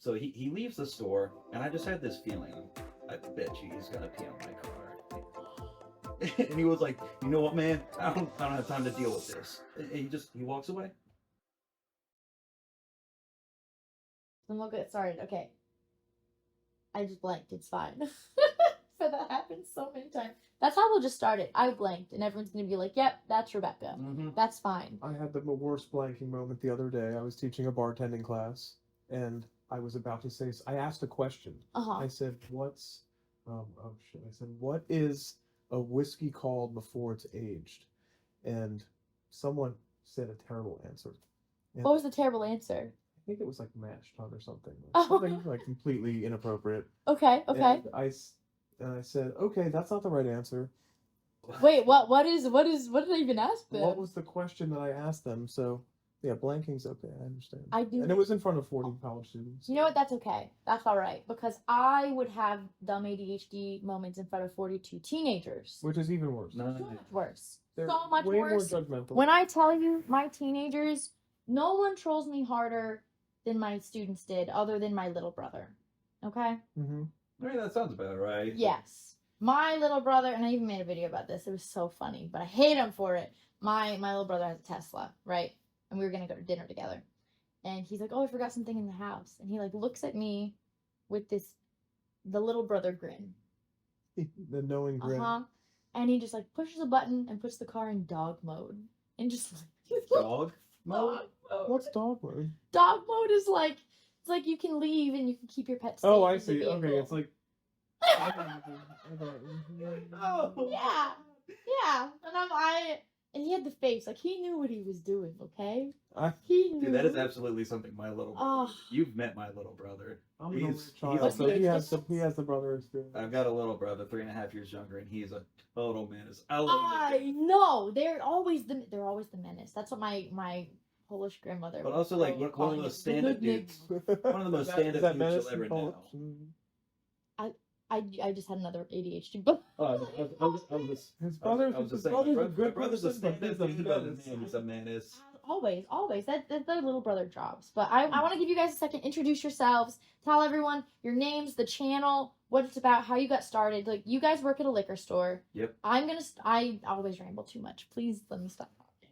So he leaves the store, and I just had this feeling. I bet you he's gonna pee on my car. And he was like, you know what, man? I don't have time to deal with this. And he walks away. Then we'll get started. Okay. I just blanked. It's fine. But that happens so many times. That's how we'll just start it. I blanked, and everyone's gonna be like, "Yep, that's Rebecca. Mm-hmm. That's fine." I had the worst blanking moment the other day. I was teaching a bartending class, and I was about to say. I asked a question. I said, "What's?" Oh shit! I said, "What is a whiskey called before it's aged?" And someone said a terrible answer. And what was the terrible answer? I think it was like mashed tun or something. Oh. Something like completely inappropriate. Okay. And I said, okay, that's not the right answer. Wait, what did I even ask them? What was the question that I asked them? So, yeah, blanking's okay. I understand. I do. And it was in front of 40 college students. You know what? That's okay. That's all right. Because I would have dumb ADHD moments in front of 42 teenagers. Which is even worse. So much worse. They're so much way worse. More judgmental. When I tell you, my teenagers, no one trolls me harder than my students did, other than my little brother. Okay? Mm-hmm. I mean, that sounds about right. Yes. My little brother, and I even made a video about this. It was so funny, but I hate him for it. My little brother has a Tesla, right? And we were going to go to dinner together. And he's like, oh, I forgot something in the house. And he, like, looks at me with the little brother grin. The knowing grin. And he just, like, pushes a button and puts the car in dog mode. And just, like... Dog mode? What's dog mode? Dog mode is, like... It's like you can leave and you can keep your pet safe. Oh, I see. Okay, it's like... Oh, yeah. And he had the face, like he knew what he was doing, okay? He knew. Dude, that is absolutely something my little brother. You've met my little brother. I'm the child, so he has the brother experience. I've got a little brother, 3.5 years younger, and he's a total menace. I know. They're always the menace. That's what my Polish grandmother. But also, like, one of the most stand-up dudes. One of the most stand-up dudes you'll ever know. I just had another ADHD book. His brother's a good brother's a He's a menace. Always. That's their little brother jobs. But I want to give you guys a second. Introduce yourselves. Tell everyone your names, the channel, what it's about, how you got started. Like, you guys work at a liquor store. Yep. I always ramble too much. Please let me stop talking.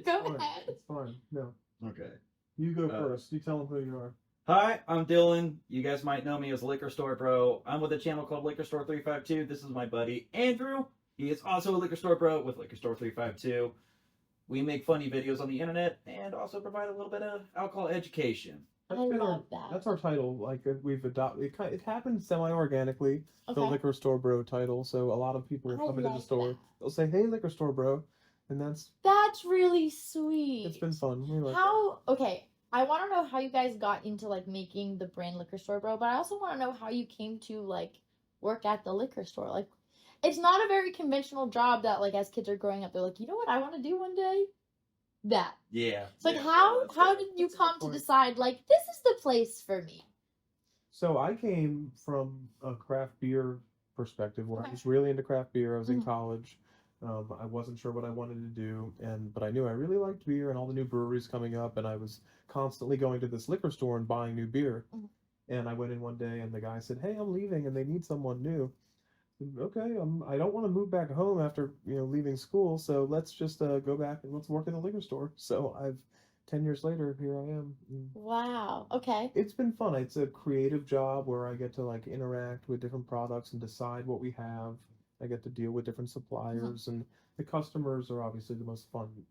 Go ahead. It's fine. No. Okay. You go first. You tell them who you are. Hi, I'm Dylan. You guys might know me as Liquor Store Bro. I'm with a channel called Liquor Store 352. This is my buddy Andrew. He is also a Liquor Store Bro with Liquor Store 352. We make funny videos on the internet and also provide a little bit of alcohol education. I love that. That's our title. Like, we've adopted. It happened semi-organically. Okay. The Liquor Store Bro title. So a lot of people will come into the store. That. They'll say, "Hey, Liquor Store Bro," and that's really sweet. It's been fun. We like Okay. I want to know how you guys got into, like, making the brand Liquor Store Bro, but I also want to know how you came to, like, work at the liquor store. Like, it's not a very conventional job that, like, as kids are growing up, they're like, you know what I want to do one day? That. Yeah. It's like, how did you come to decide, like, this is the place for me? So I came from a craft beer perspective where I was really into craft beer. I was in college. I wasn't sure what I wanted to do, but I knew I really liked beer and all the new breweries coming up, and I was constantly going to this liquor store and buying new beer. And I went in one day, and the guy said, "Hey, I'm leaving, and they need someone new." I said, okay, I don't want to move back home after leaving school, so let's just go back and let's work in the liquor store. So 10 years later, here I am. Wow. Okay. It's been fun. It's a creative job where I get to, like, interact with different products and decide what we have. I get to deal with different suppliers, and the customers are obviously the most fun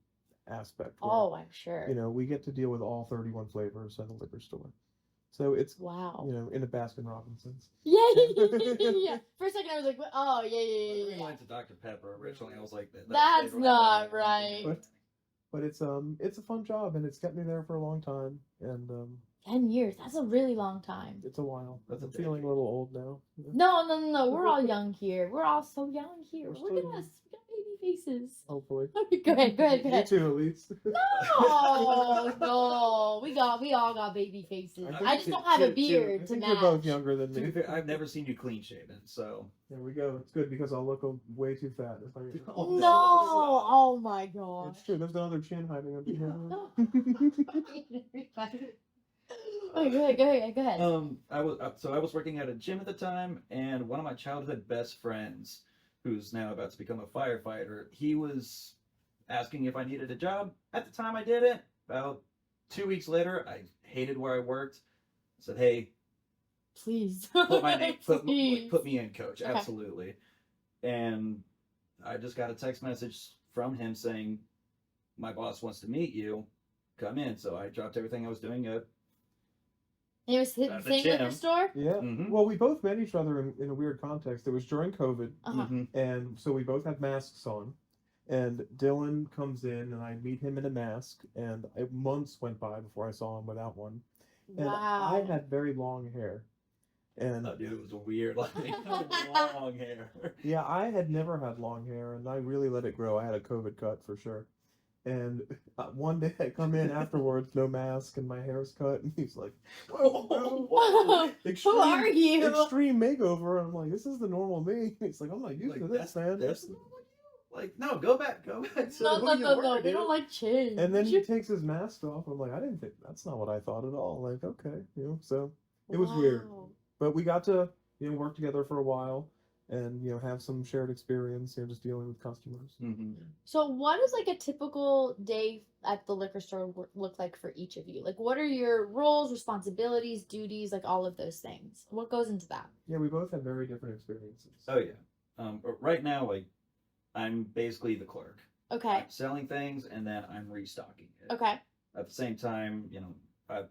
aspect. Where, I'm sure. We get to deal with all 31 flavors at the liquor store. So it's, in a Baskin Robinsons. Yeah. For a second I was like, oh, yeah. I went to Dr. Pepper originally. I was like, that's not right. But it's a fun job, and it's kept me there for a long time. And 10 years. That's a really long time. It's a while. I'm feeling a little old now. No. We're all young here. We're all so young here. Look at us. We got baby faces. Hopefully. Go ahead. You too, at least. No. We all got baby faces. I just don't have a beard to match. You're both younger than me. I've never seen you clean shaven, so. There we go. It's good because I'll look way too fat. If No. Oh my god. It's true. There's another chin hiding under here. Oh, go ahead, go ahead. I was working at a gym at the time, and one of my childhood best friends, who's now about to become a firefighter, he was asking if I needed a job. At the time, I didn't. About 2 weeks later, I hated where I worked. I said, "Hey, Please. put my name, Please. put me in, coach." Okay. Absolutely. And I just got a text message from him saying, "My boss wants to meet you. Come in." So I dropped everything I was doing at It was the At the same liquor gym. store? Yeah. Mhm. Well, we both met each other in a weird context. It was during COVID, Uh-huh. and so we both had masks on. And Dylan comes in, and I meet him in a mask, and months went by before I saw him without one. And Wow. I had very long hair. And Oh, dude, it was weird. Like long hair. yeah, I had never had long hair, and I really let it grow. I had a COVID cut for sure. And one day I come in afterwards, no mask, and my hair's cut, and he's like, "Whoa, Whoa, extreme, who are you? extreme makeover." And I'm like, "This is the normal me." He's like, "I'm not used to this, man." That's normal you. Like, no, go back to No, who you were, we dude. don't like change. And then he takes his mask off. I'm like, I didn't think that's not what I thought at all. Like, okay, so it was weird. Wow. But we got to work together for a while, and have some shared experience, just dealing with customers. Mm-hmm. So what does like a typical day at the liquor store look like for each of you? Like what are your roles, responsibilities, duties, like all of those things? What goes into that? Yeah, we both have very different experiences. Oh yeah. But right now, like, I'm basically the clerk. Okay. I'm selling things, and then I'm restocking it. Okay. At the same time,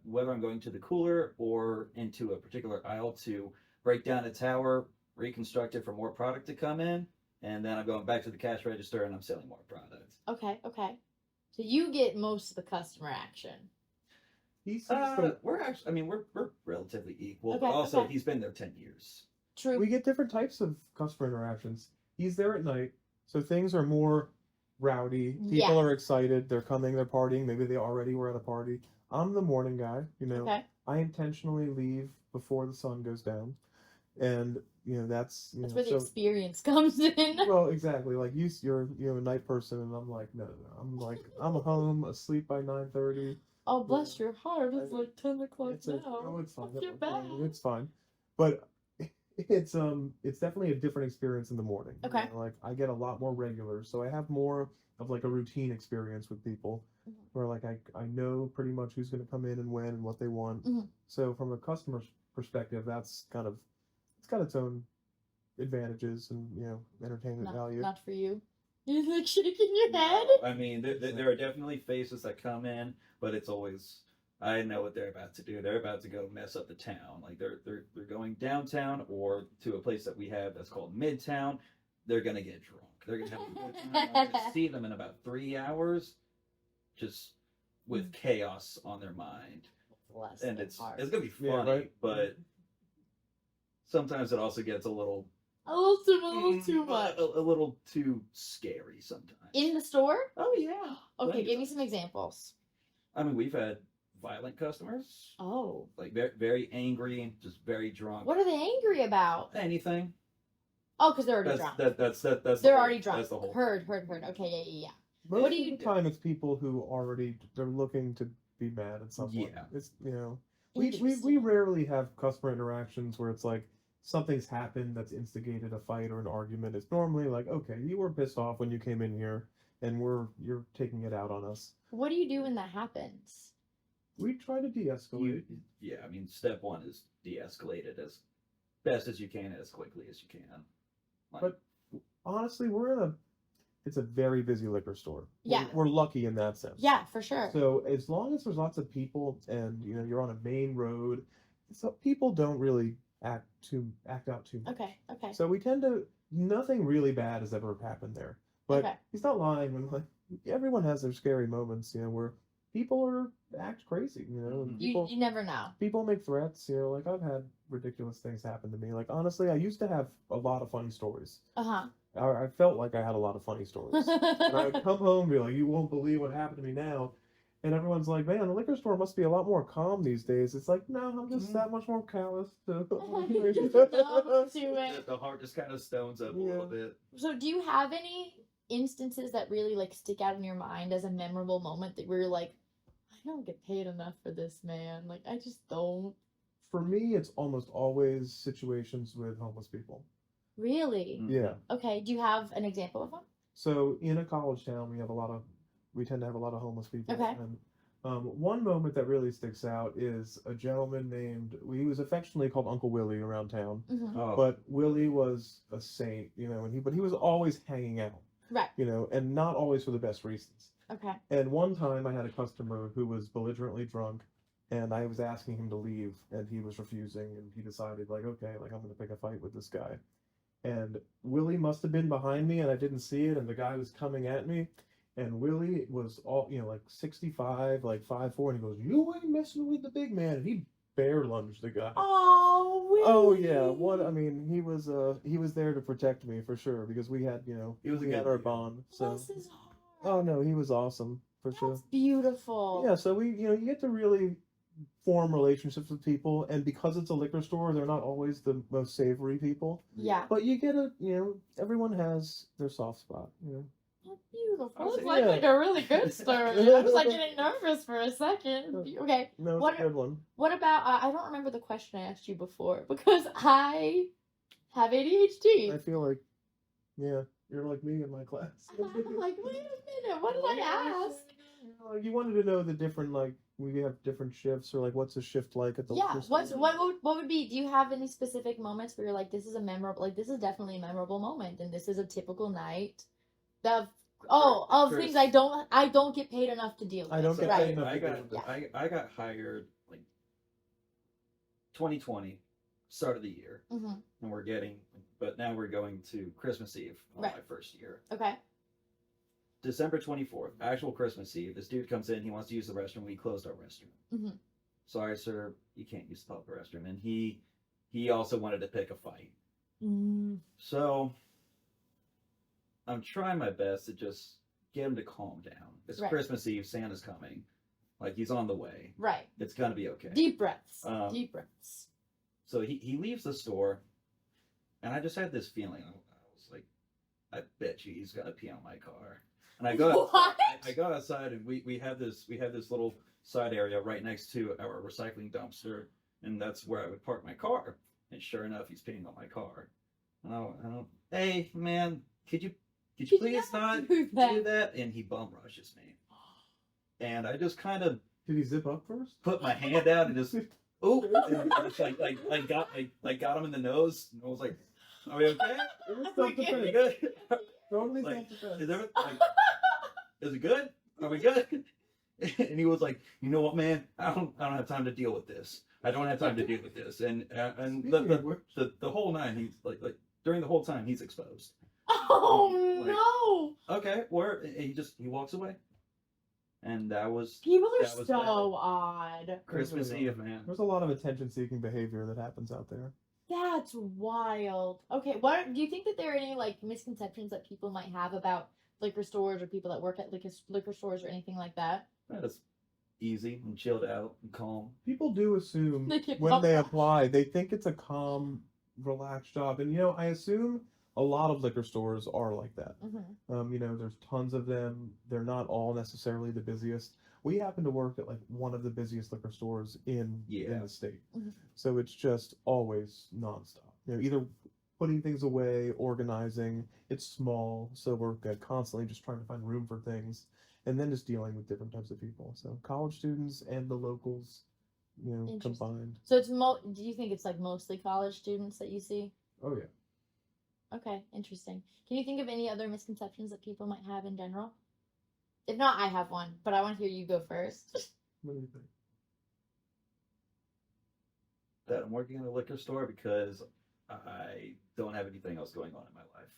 whether I'm going to the cooler or into a particular aisle to break down a tower, reconstruct it for more product to come in, and then I'm going back to the cash register and I'm selling more product. Okay. Okay. So you get most of the customer action. He sees the, We're actually, I mean, we're relatively equal, Okay, but also okay. he's been there 10 years. True. we get different types of customer interactions. He's there at night, so things are more rowdy. People Yeah. are excited. They're coming. They're partying. Maybe they already were at a party. I'm the morning guy. Okay. I intentionally leave before the sun goes down, and that's That's where the experience comes in. well, exactly. Like you're a night person, and I'm like, no. I'm home, asleep by 9:30. Oh, bless your heart. It's like 10 o'clock It's now. it's fine. I feel bad. It's fine, but it's definitely a different experience in the morning. Okay. Like I get a lot more regulars, so I have more of like a routine experience with people, where like I know pretty much who's going to come in and when and what they want. Mhm. So from a customer's perspective, it's got its own advantages and entertainment value. Not for you. You're like shaking your head. I mean, there are definitely faces that come in, but it's always, I know what they're about to do. They're about to go mess up the town. Like they're going downtown or to a place that we have that's called Midtown. They're gonna get drunk. They're gonna have a good time. I'm gonna see them in about 3 hours, just with chaos on their mind, Bless and their it's heart. gonna be funny, Yeah, right. But sometimes it also gets a little A little too much. a little too scary sometimes. In the store? Oh yeah. Okay, Plenty give me of some examples. I mean, we've had violent customers, Oh. like very, very angry, just very drunk. What are they angry about? Anything. Oh, because they're already That's drunk. that's the They're whole- already drunk. That's the whole. Heard. Okay, yeah. Most What do of you the time, it's people who they're looking to be mad at someone. Yeah. It's we Interesting. rarely have customer interactions where it's like something's happened that's instigated a fight or an argument. It's normally like, okay, you were pissed off when you came in here, and you're taking it out on us. What do you do when that happens? We try to de-escalate. Yeah, I mean, step one is de-escalate it as best as you can, as quickly as you can. Like, But honestly, it's a very busy liquor store. Yeah. We're lucky in that sense. Yeah, for sure. So as long as there's lots of people and you're on a main road, so people don't really act out too much. Okay. So we tend to nothing really bad has ever happened there. But Okay. he's not lying when like everyone has their scary moments, where people act crazy, and people You never know. people make threats, like I've had ridiculous things happen to me. Like honestly, I used to have a lot of funny stories. Uh-huh. I felt like I had a lot of funny stories. And I would come home and be like, you won't believe what happened to me now. And everyone's like, man, the liquor store must be a lot more calm these days. It's like, no, I'm just that much more callous to the heart just kind of stones up a Yeah. little bit. So do you have any instances that really like stick out in your mind as a memorable moment that where you're like, don't get paid enough for this, man. Like, I just don't. For me, it's almost always situations with homeless people. Really? Mm. Yeah. Okay. Do you have an example of one? So in a college town, we tend to have a lot of homeless people. Okay. And one moment that really sticks out is a gentleman he was affectionately called Uncle Willie around town. Mm-hmm. Oh, But Willie was a saint, but he was always hanging out, Right. and not always for the best reasons. Okay. And one time I had a customer who was belligerently drunk, and I was asking him to leave, and he was refusing, and he decided, like, okay, like, I'm going to pick a fight with this guy. And Willie must have been behind me, and I didn't see it, and the guy was coming at me, and Willie was all, like 65, like 5'4", and he goes, "You ain't messing with the big man," and he bear lunged the guy. Oh, Willie. Oh yeah, he was there to protect me for sure, because we had, He was a we had good our dude. bond. So, Bless his heart. oh no, he was awesome for sure. That's beautiful. Yeah, so you get to really form relationships with people, and because it's a liquor store, they're not always the most savory people, Yeah. but you get everyone has their soft spot, That's beautiful. I was It's like- like a really good story. I was like getting nervous for a second. Okay. No, it's What- a good one. What about? I don't remember the question I asked you before because I have ADHD. I feel like, yeah, you're like me in my class. I'm like, wait a minute. What did I ask? You wanted to know the different, like, we have different shifts, or like, what's a shift like at the Yeah. liquor store? What would be? Do you have any specific moments where you're like, this is a memorable, like this is definitely a memorable moment, and this is a typical night of Chris- things I don't get paid enough to deal with. I don't get right. paid enough. I to got deal with it. I got hired like 2020, start of the year, Mhm. but now we're going to Christmas Eve on Right. my first year. Okay. December 24th, actual Christmas Eve. This dude comes in. He wants to use the restroom. We closed our restroom. Mhm. Sorry, sir, you can't use the public restroom. And he also wanted to pick a fight. Mm. So I'm trying my best to just get him to calm down. It's Right. Christmas Eve. Santa's coming. Like, he's on the way. Right. It's gonna be okay. Deep breaths. Um, So he leaves the store, and I just had this feeling. I was like, I bet you he's gonna pee on my car. And I go What? I go outside, and we have this little side area right next to our recycling dumpster, and that's where I would park my car. And sure enough, he's peeing on my car. And I don't, hey man, could you please not do do that? And he bum rushes me, and I just kind of Did he zip up first? put my hand out and just and I just got him in the nose, and I was like, "Are we okay? It was Oh my self-defense. We good? Totally Like, self-defense. is everything is it good? Are we good?" And he was like, "You know what, man? I don't have time to deal with this. I don't have time to deal with this." And Speaking of which, the whole nine, he's like during the whole time he's exposed. Oh Like- no! Okay, where he walks away, and that was People are that was so that. odd. Christmas Eve, man. there's a lot of attention-seeking behavior that happens out there. That's wild. Okay, what do you think that there are any like misconceptions that people might have about liquor stores or people that work at liquor stores or anything like that? That's easy and chilled out and calm. People do assume They get when they bum rushed. apply, they think it's a calm, relaxed job, and I assume a lot of liquor stores are like that. Mm-hmm. There's tons of them. They're not all necessarily the busiest. We happen to work at like one of the busiest liquor stores in Yeah. the state, Mhm. so it's just always nonstop. Either putting things away, organizing. It's small, so we're constantly just trying to find room for things, and then just dealing with different types of people. So college students and the locals, Interesting. combined. So it's do you think it's like mostly college students that you see? Oh yeah. Okay, interesting. Can you think of any other misconceptions that people might have in general? If not, I have one, but I want to hear you go first. What do you think? That I'm working in a liquor store because I don't have anything else going on in my life.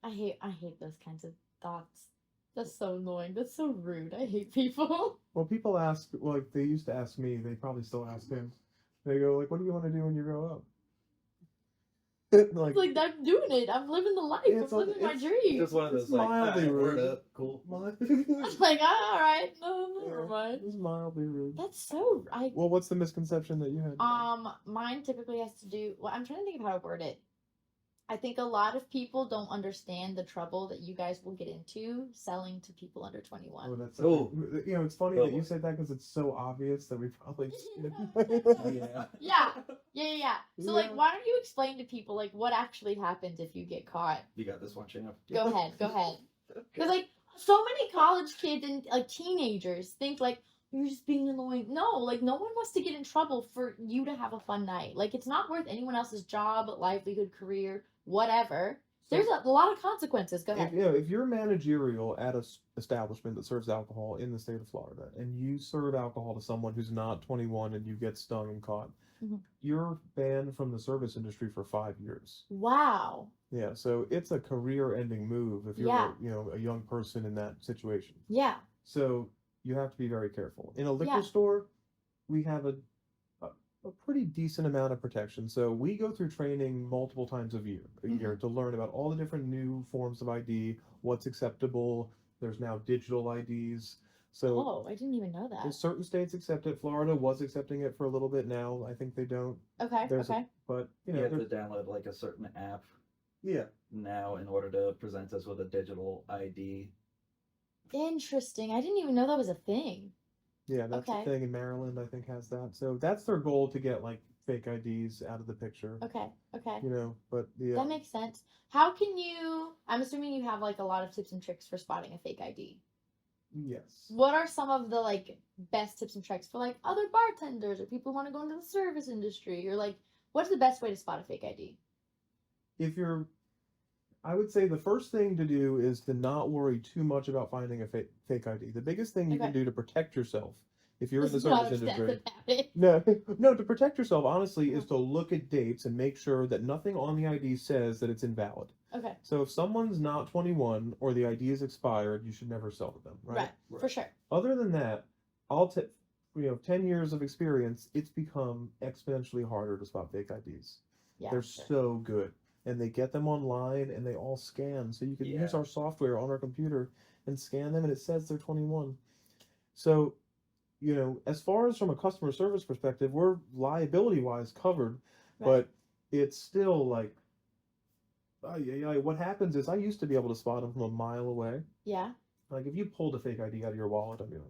I hate those kinds of thoughts. That's so annoying. That's so rude. I hate people. Well, people ask, like they used to ask me, they probably still ask him. They go like, "What do you want to do when you grow up?" like, Like I'm doing it. I'm living the life. It's I'm like- living my it's dream. Just one of It's those like, mildly word rude. up, cool. I'm like, all right, no, never mind. It's mildly rude. That's so. Well, what's the misconception that you had? Mine typically has to do. Well, I'm trying to think of how to word it. I think a lot of people don't understand the trouble that you guys will get into selling to people under 21. Oh, that's Oh. it's funny Oh, that you boy. said that because it's so obvious that we probably. Yeah. Yeah. So, Yeah. like, why don't you explain to people, like, what actually happens if you get caught? You got this one, champ. Go ahead. Because, like, so many college kids and, like, teenagers think, like, you're just being annoying. No, like, no one wants to get in trouble for you to have a fun night. Like, it's not worth anyone else's job, livelihood, career, whatever. There's a lot of consequences. Go ahead. If you're managerial at a establishment that serves alcohol in the state of Florida, and you serve alcohol to someone who's not 21 and you get stung and caught, Mhm. you're banned from the service industry for 5 years. Wow. Yeah, so it's a career-ending move if you're Yeah. a young person in that situation. Yeah. So you have to be very careful. In a liquor Yeah. store, we have a pretty decent amount of protection. So we go through training multiple times a year to learn about all the different new forms of ID, what's acceptable. There's now digital IDs. So Oh, I didn't even know that. certain states accept it. Florida was accepting it for a little bit now. I think they don't. Okay. But You have to download like a certain app yeah. now in order to present us with a digital ID. Interesting. I didn't even know that was a thing. Yeah, that's the thing in Maryland, I think, has that. So that's their goal, to get like fake IDs out of the picture. Okay. But yeah. That makes sense. How can you, I'm assuming you have like a lot of tips and tricks for spotting a fake ID. Yes. What are some of the like best tips and tricks for like other bartenders or people who want to go into the service industry, or like what's the best way to spot a fake ID? I would say the first thing to do is to not worry too much about finding a fake ID. The biggest thing you can do to protect yourself, if you're in the service industry, no, to protect yourself, honestly, is to look at dates and make sure that nothing on the ID says that it's invalid. Okay. So if someone's not 21 or the ID is expired, you should never sell to them, right? Right. For sure. Other than that, 10 years of experience, it's become exponentially harder to spot fake IDs. Yeah. They're so good. And they get them online and they all scan. So you can use our software on our computer and scan them and it says they're 21. So, as far as from a customer service perspective, we're liability-wise covered, but it's still like, what happens is I used to be able to spot them from a mile away. Yeah. Like if you pulled a fake ID out of your wallet, I'd be like,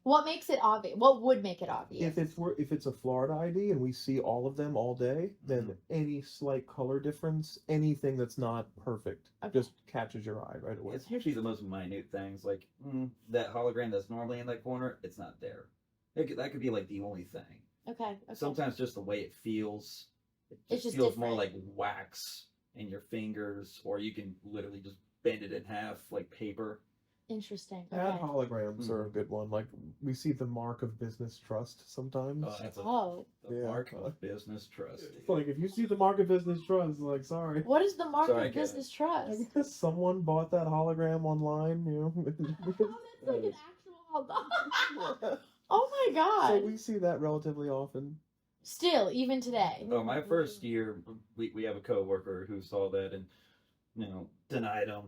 what makes it obvious? What would make it obvious? if it's a Florida ID and we see all of them all day, then any slight color difference, anything that's not perfect, just catches your eye right away. It's usually the most minute things, like that hologram that's normally in that corner, it's not there. That could be like the only thing. Okay. Sometimes just the way it feels, It's just feels different. more like wax in your fingers, or you can literally just bend it in half like paper. Interesting. Ad holograms are a good one. Like we see the mark of business trust sometimes. Oh, that's the mark of business trust. Like if you see the mark of business trust, like sorry. What is the mark of business trust? I guess someone bought that hologram online, That's like an actual Oh my god. So we see that relatively often. Still, even today. Oh, my first year, we have a coworker who saw that and denied him.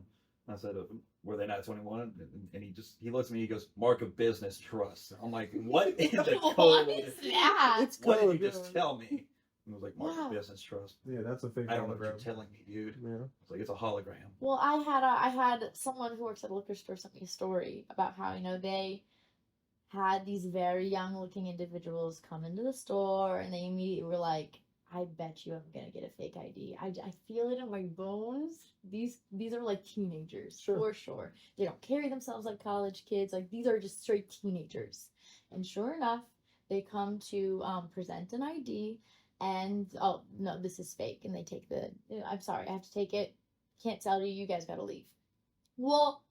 I said, were they not 21? And he looks at me, he goes, mark of business trust. I'm like, what is the code? What is that? It's what code, did you just tell me? And I was like, mark of business trust. Yeah, that's a fake I don't know what hologram. you're telling me, dude. Yeah. It's like, it's a hologram. Well, I had someone who works at a liquor store sent me a story about how, they had these very young looking individuals come into the store and they immediately were like, I bet you I'm gonna get a fake ID. I feel it in my bones. These are like teenagers, for sure. They don't carry themselves like college kids. Like these are just straight teenagers. And sure enough, they come to present an ID, and oh no, this is fake. And they take I'm sorry, I have to take it. Can't tell you. You guys gotta leave. Well,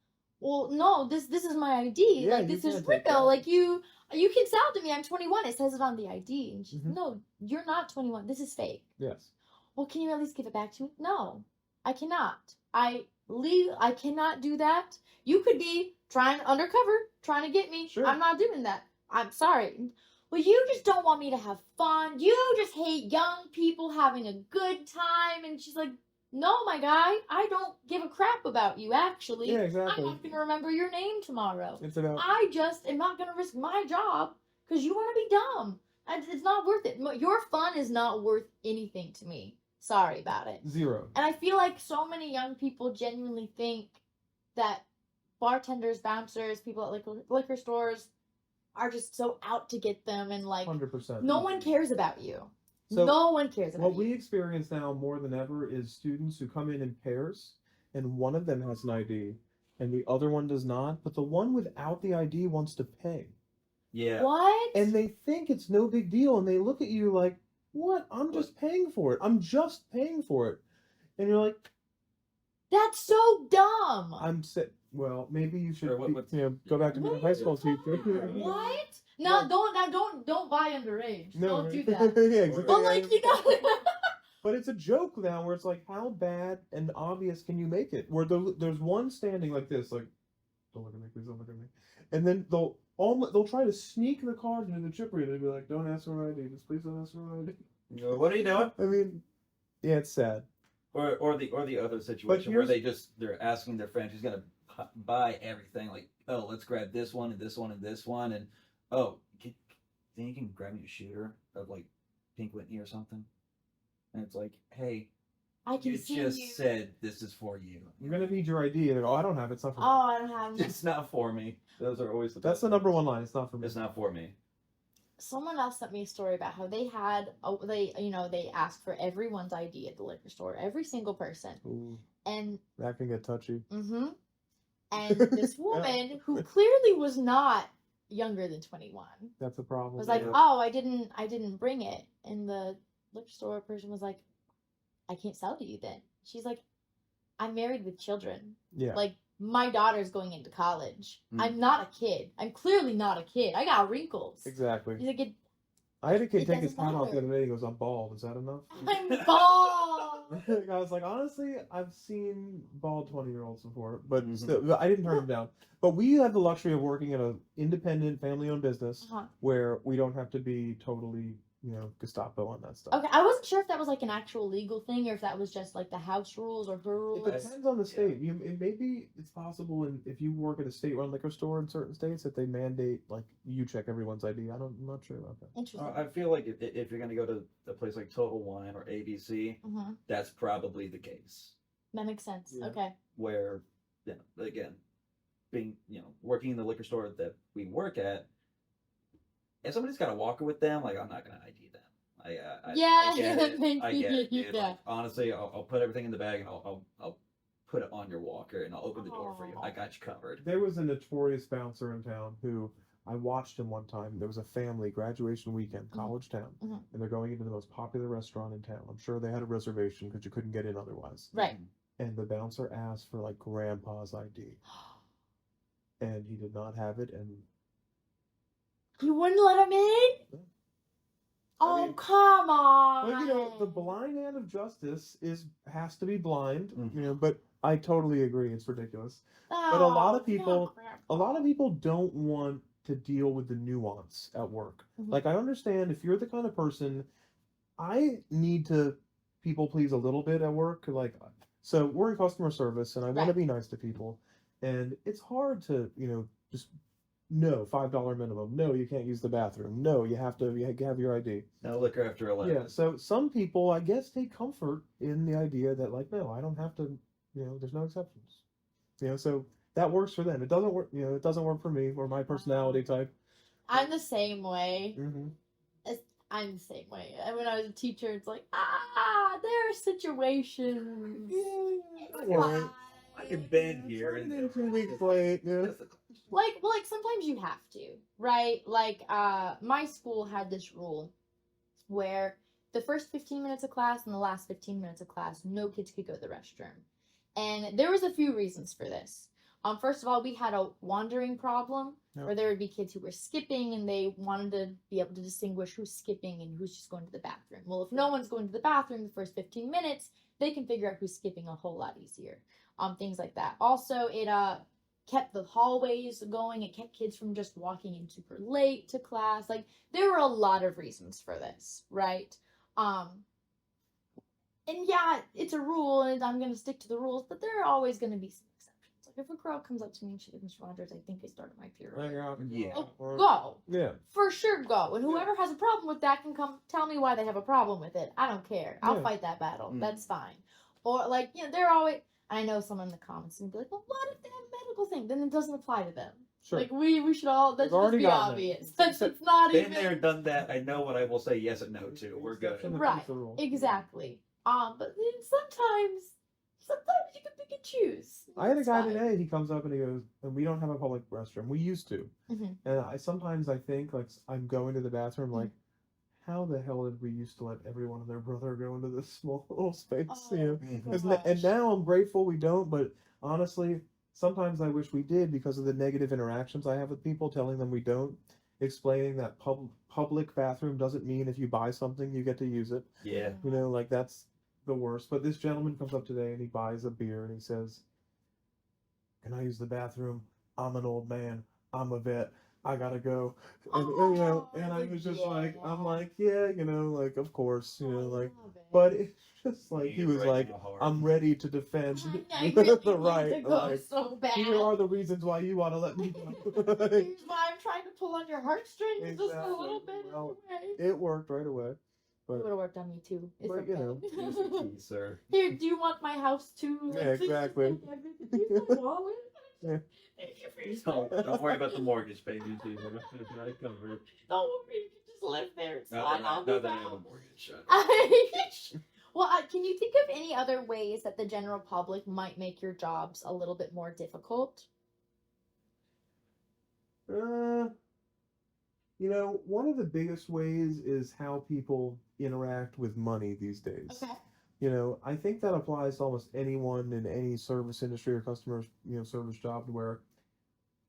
no, this is my ID. Yeah, like this is real. Like you can sell it to me. I'm 21. It says it on the ID. And she's, no, you're not 21. This is fake. Yes. Well, can you at least give it back to me? No, I cannot. I cannot do that. You could be trying to get me. Sure. I'm not doing that. I'm sorry. Well, you just don't want me to have fun. You just hate young people having a good time. And she's like, no, my guy, I don't give a crap about you, actually. Yeah, exactly. I'm not going to remember your name tomorrow. It's about... I just am not going to risk my job because you want to be dumb. It's not worth it. Your fun is not worth anything to me. Sorry about it. 0. And I feel like so many young people genuinely think that bartenders, bouncers, people at liquor stores are just so out to get them, and like 100%. no one cares about you. So no one cares about what you. we experience now more than ever is students who come in pairs, and one of them has an ID and the other one does not, but the one without the ID wants to pay. Yeah. What? And they think it's no big deal, and they look at you like, what? I'm just paying for it. I'm just paying for it. And you're like, that's so dumb. I'm sick. Well, maybe you should Or what- go back to being a high school teacher. What? No, don't buy underage. No, don't do right? that. Yeah, exactly. But like, you know. But it's a joke now where it's like, how bad and obvious can you make it? Where there's one standing like this, like, don't look at me, please don't look at me. And then they'll try to sneak the card into the chip reader. They'll be like, don't ask for ID, just please don't ask for ID. What are you doing? I mean, yeah, it's sad. Or the other situation where they're asking their friend who's gonna buy everything, like, oh, let's grab this one and this one and this one, and oh, think you can grab me a shooter of like Pink Whitney or something? And it's like, hey, I can you see just you. said this is for you. You're gonna need your ID. And they go, I don't have it. It's not for me. Oh, I don't have. It's not for me. Those are always the That's best the number ones. one line. It's not for me. It's not for me. Someone else sent me a story about how they had they asked for everyone's ID at the liquor store, every single person, Ooh, and that can get touchy. and this woman who clearly was not younger than 21 That's a problem. was like, Yeah. oh, I didn't bring it, and the liquor store person was like, I can't sell to you then. She's like, I'm married with children. Yeah. Like, my daughter's going into college. Mm. I'm not a kid. I'm clearly not a kid. I got wrinkles. Exactly. He's like, I had a kid It take his doesn't hat off the matter. other day. He goes, I'm bald. Is that enough? I'm bald. I was like, honestly, I've seen bald 20-year-olds before, but Mhm. still, I didn't turn him down. But we have the luxury of working in an independent, family-owned business Uh-huh. where we don't have to be totally, Gestapo on that stuff. Okay, I wasn't sure if that was like an actual legal thing or if that was just like the house rules or her It rules. depends on the state. Maybe it's possible, if you work at a state-run liquor store in certain states, that they mandate like you check everyone's ID. I'm not sure about that. Interesting. I feel like if you're gonna go to a place like Total Wine or ABC, Mhm. that's probably the case. That makes sense. Yeah. Okay. Where, again, being working in the liquor store that we work at, if somebody's got a walker with them, like, I'm not gonna ID them. I get it. Thank I get it. you. Dude. Yeah. Like, honestly, I'll put everything in the bag and I'll put it on your walker and I'll open the door for you. I got you covered. There was a notorious bouncer in town who I watched him one time. There was a family graduation weekend, college town, Mhm. and they're going into the most popular restaurant in town. I'm sure they had a reservation because you couldn't get in otherwise. Right. And the bouncer asked for like grandpa's ID, and he did not have it. And You wouldn't let him in? Oh, mean, come on. well, the blind hand of justice has to be blind, Mhm. But I totally agree. It's ridiculous. Oh, But a lot of people- crap. A lot of people don't want to deal with the nuance at work. Mhm. Like, I understand if you're the kind of person, I need to people please a little bit at work. Like, so we're in customer service, and I want to Right. be nice to people, and it's hard to, just no $5 minimum. No, you can't use the bathroom. No, you have your ID. No liquor after 11. Yeah. So some people, I guess, take comfort in the idea that, like, no, I don't have to. There's no exceptions. So that works for them. It doesn't work. It doesn't work for me or my personality type. I'm the same way. Mm-hmm. I'm the same way. And when I was a teacher, it's like, there are situations. It's Alright. I can bend here. Turn it in 2 weeks late. Yeah. like sometimes you have to, right? Like my school had this rule where the first 15 minutes of class and the last 15 minutes of class, no kids could go to the restroom. And there was a few reasons for this. First of all, we had a wandering problem where there would be kids who were skipping and they wanted to be able to distinguish who's skipping and who's just going to the bathroom. Well, if no one's going to the bathroom the first 15 minutes, they can figure out who's skipping a whole lot easier. Things like that. Also, it kept the hallways going. It kept kids from just walking in super late to class. Like, there were a lot of reasons for this, right? And yeah, it's a rule and I'm going to stick to the rules, but there are always going to be some exceptions. like, if a girl comes up to me and she thinks Rogers, I think I started my period. Yeah. Oh, Or- go. Yeah. For sure, go. And whoever has a problem with that can come tell me why they have a problem with it. I don't care. I'll Yeah. fight that battle. Mm. That's fine. Or, like, they're always. I know someone in the comments and be like, well, what if they have a medical thing? Then it doesn't apply to them. Sure. Like, we should all. That We've should just already be gotten it. obvious. That's it's not Been even. there, done that. I know what I will say yes and no to. We're good. Exception that Right. proves the rule. Exactly. But then sometimes you can pick and choose. I had a It's guy fine. today. He comes up and he goes, and we don't have a public restroom. We used to, Mhm. and I sometimes I think like I'm going to the bathroom like, how the hell did we used to let everyone and their brother go into this small little space? Oh, You know? Mhm. 'Cause gosh. and now I'm grateful we don't, but honestly, sometimes I wish we did because of the negative interactions I have with people, telling them we don't, explaining that public bathroom doesn't mean if you buy something you get to use it. Yeah. You know, like that's the worst. But this gentleman comes up today and he buys a beer and he says, "Can I use the bathroom? I'm an old man. I'm a vet. I gotta go." And you know, and I was just like, I'm like, yeah, you know, like of course, you know, like, but it's just like he was like, I'm ready to defend I really the want right. to go Like, so bad. here are the reasons why you want to let me go. Here's why I'm trying to pull on your heartstrings just a Exactly. little bit. Well, Anyway. It worked right away. It But would have worked on me too. It's But, you know, okay. Easy, sir. Here, do you want my house too? Yeah, Like, please just exactly. take everything. Here's my wallet. Yeah. Thank you for your Don't worry about the mortgage payment either. I covered. Don't worry, you can just live there. It's Not fine. that, I'll not move that I have a out. mortgage. Shut up. Well, can you think of any other ways that the general public might make your jobs a little bit more difficult? You know, one of the biggest ways is how people interact with money these days. Okay. You know, I think that applies to almost anyone in any service industry or customer, service job where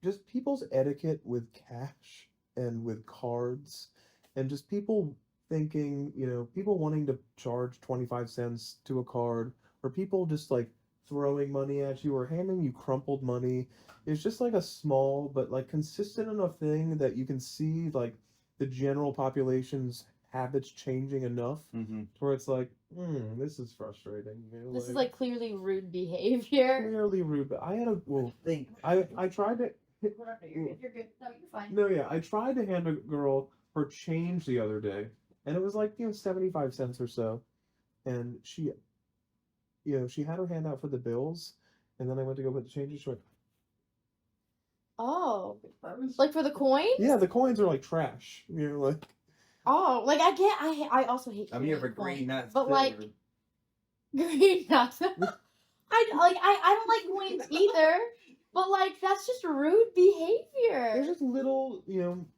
just people's etiquette with cash and with cards and just people thinking, people wanting to charge 25 cents to a card or people just like throwing money at you or handing you crumpled money is just like a small but like consistent enough thing that you can see like the general population's habits changing enough Mm-hmm. where it's like, this is frustrating. This is like clearly rude behavior. clearly rude. But I had Think. I tried to. You're good. No, you're fine. No, yeah, I tried to hand a girl her change the other day, and it was like 75 cents or so, and she had her hand out for the bills, and then I went to go put the change, and she went, Oh, like for the coins? yeah, the coins are like trash, like. Oh, like I also hate. I'm here for carrying coins, green, not but like silver. green nuts. I don't like coins either. But like that's just rude behavior. They're just little,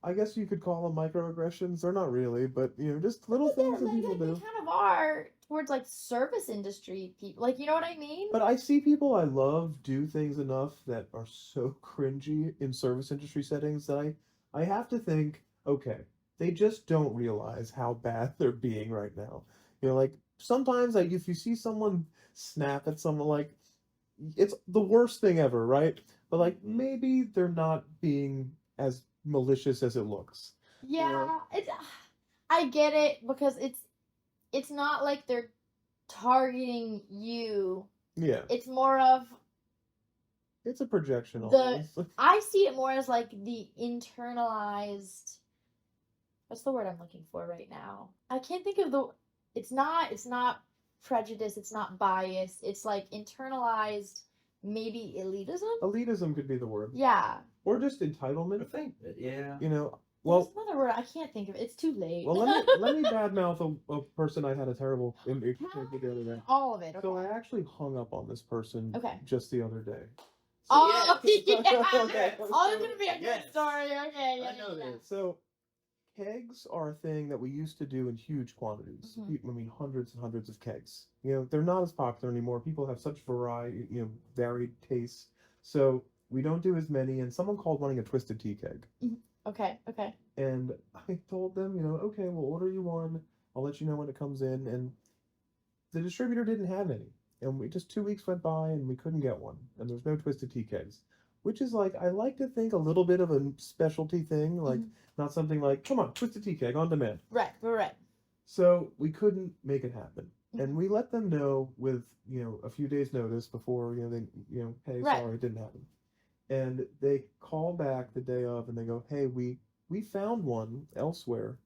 I guess you could call them microaggressions. They're not really, but just little things that people They do. kind of are towards like service industry people. Like, you know what I mean? But I see people I love do things enough that are so cringy in service industry settings that I have to think, okay, they just don't realize how bad they're being right now. Like sometimes like if you see someone snap at someone, like it's the worst thing ever, right? But like maybe they're not being as malicious as it looks. Yeah, I get it because it's not like they're targeting you. Yeah, It's more of it's a projection. The- Almost. I see it more as like the internalized. What's the word I'm looking for right now? I can't think of the. It's not prejudice. It's not bias. It's like internalized. Maybe elitism. Elitism could be the word, Yeah. or just I entitlement. think that, yeah. Well, There's another word I can't think of. It's too late. well, let me badmouth a person I had a terrible experience with the other day. All of it. Okay. So I actually hung up on this person Okay. just the other day. Oh, yeah. Okay. Oh, it's gonna be a good Yes. story. Okay. I know this. So kegs are a thing that we used to do in huge quantities. Mhm. I mean, hundreds and hundreds of kegs. They're not as popular anymore. People have such varied tastes. So we don't do as many. And someone called wanting a twisted tea keg. Okay. And I told them, okay, we'll order you one. I'll let you know when it comes in. And the distributor didn't have any. And 2 weeks went by and we couldn't get one. And there's no twisted tea kegs. Which is like, I like to think a little bit of a specialty thing. Like, not something like, come on, twisted tea keg on demand. Right. So we couldn't make it happen. and we let them know with a few days notice before they hey, Right. sorry, it didn't happen. And they call back the day of and they go, hey, we found one elsewhere,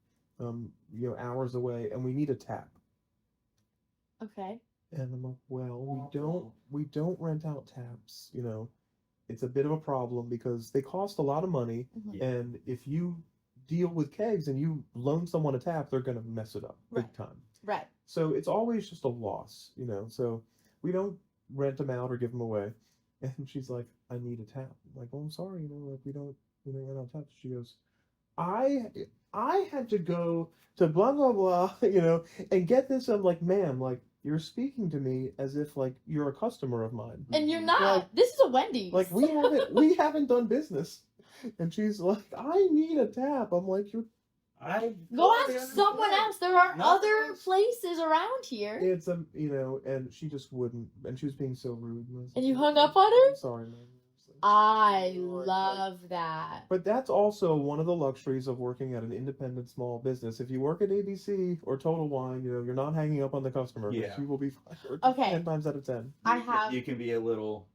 hours away, and we need a tap. Okay. And I'm like, well, we don't rent out taps. It's a bit of a problem because they cost a lot of money, Mhm. and if you deal with kegs and you loan someone a tap, they're gonna mess it up big Right. time. Right. So it's always just a loss, So we don't rent them out or give them away. And she's like, I need a tap. I'm like, well, I'm sorry, like we don't rent out taps. She goes, I had to go to blah blah blah, and get this. I'm like, ma'am, like you're speaking to me as if like you're a customer of mine. And you're not. Like, this is a Wendy's. Like we haven't done business. And she's like, I need a tap. I'm like, Go ask someone else. There are other places around here. It's and she just wouldn't, and she was being so rude. And you hung up on her? I'm sorry, man. I love that. But that's also one of the luxuries of working at an independent small business. If you work at ABC or Total Wine, you're not hanging up on the customer. Yeah. You will be fired. Okay. 10 times out of 10. You can be a little.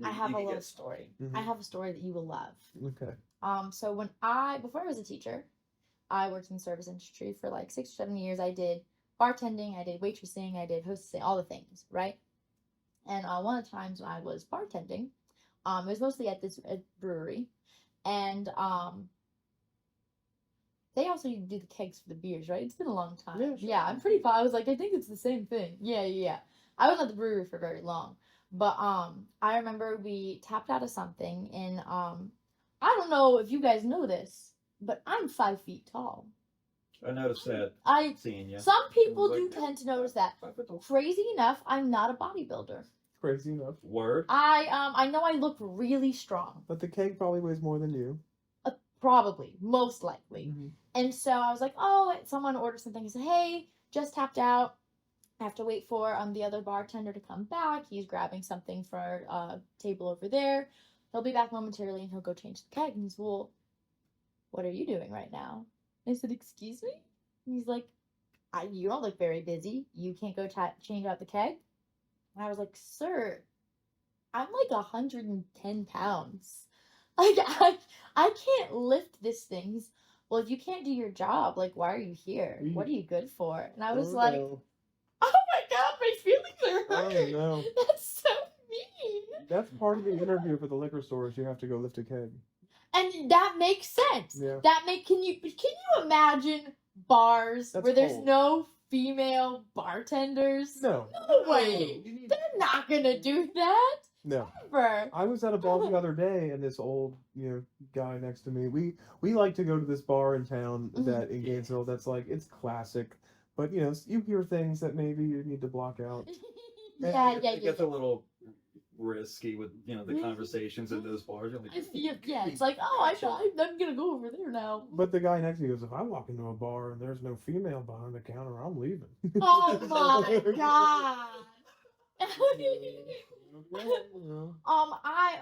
I have you a can little get- story. Mhm. I have a story that you will love. Okay. So before I was a teacher, I worked in the service industry for like 6 or 7 years. I did bartending, I did waitressing, I did hostessing, all the things, right? And one of the times when I was bartending, it was mostly at this brewery, and they also do the kegs for the beers, right? It's been a long time. Yeah, sure. Yeah, I'm pretty. I was like, I think it's the same thing. Yeah. I wasn't at the brewery for very long, but I remember we tapped out of something, and I don't know if you guys know this, but I'm 5 feet tall. I noticed that. Seeing you. Some people Like do that. tend to notice that. Crazy enough, I'm not a bodybuilder. Crazy enough. Word. I know I look really strong. But the keg probably weighs more than you. Probably, most likely. Mhm. And so I was like, oh, someone ordered something. He said, hey, just tapped out. I have to wait for the other bartender to come back. He's grabbing something for our table over there. He'll be back momentarily, and he'll go change the keg. And he's, well, what are you doing right now? And I said, excuse me? And he's like, you don't look very busy. You can't go change out the keg? And I was like, sir, I'm like 110 pounds. Like, I can't lift this thing. He's, well, if you can't do your job, like, why are you here? What are you good for? And I was like, no. oh my god, my feelings are hurt. Oh, no. That's so mean. That's part of the interview for the liquor stores. You have to go lift a keg. And that makes sense. Yeah. Can you imagine bars That's where there's cold. no female bartenders? No. No way. You need- They're not gonna do that. No. Ever. I was at a bar the other day, and this old, guy next to me. We like to go to this bar in town that in Gainesville. That's like it's classic, but you hear things that maybe you need to block out. Yeah. It gets a little risky with the conversations in those bars. You're like, I feel, yeah, it's like, oh, I'm gonna go over there now. But the guy next to me goes, if I walk into a bar and there's no female behind the counter, I'm leaving. Oh my god.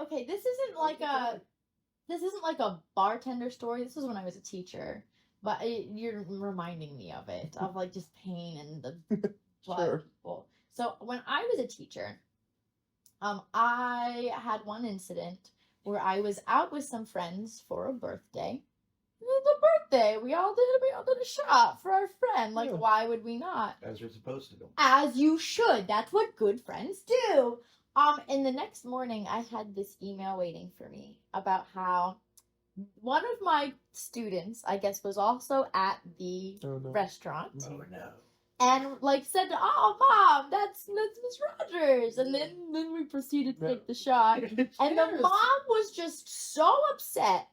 Okay, this isn't like a bartender story. This was when I was a teacher, but you're reminding me of it, of like just pain and the blood Sure. of people. So when I was a teacher, I had one incident where I was out with some friends for a birthday. The birthday, we all did a shot for our friend. Like, Yeah. why would we not? as you're supposed to do. As you should. That's what good friends do. And the next morning, I had this email waiting for me about how one of my students, I guess, was also at the Oh, no. restaurant, Oh no. and like said, "Oh, mom, that's Miss Rogers," and then we proceeded to take the shot, and the mom was just so upset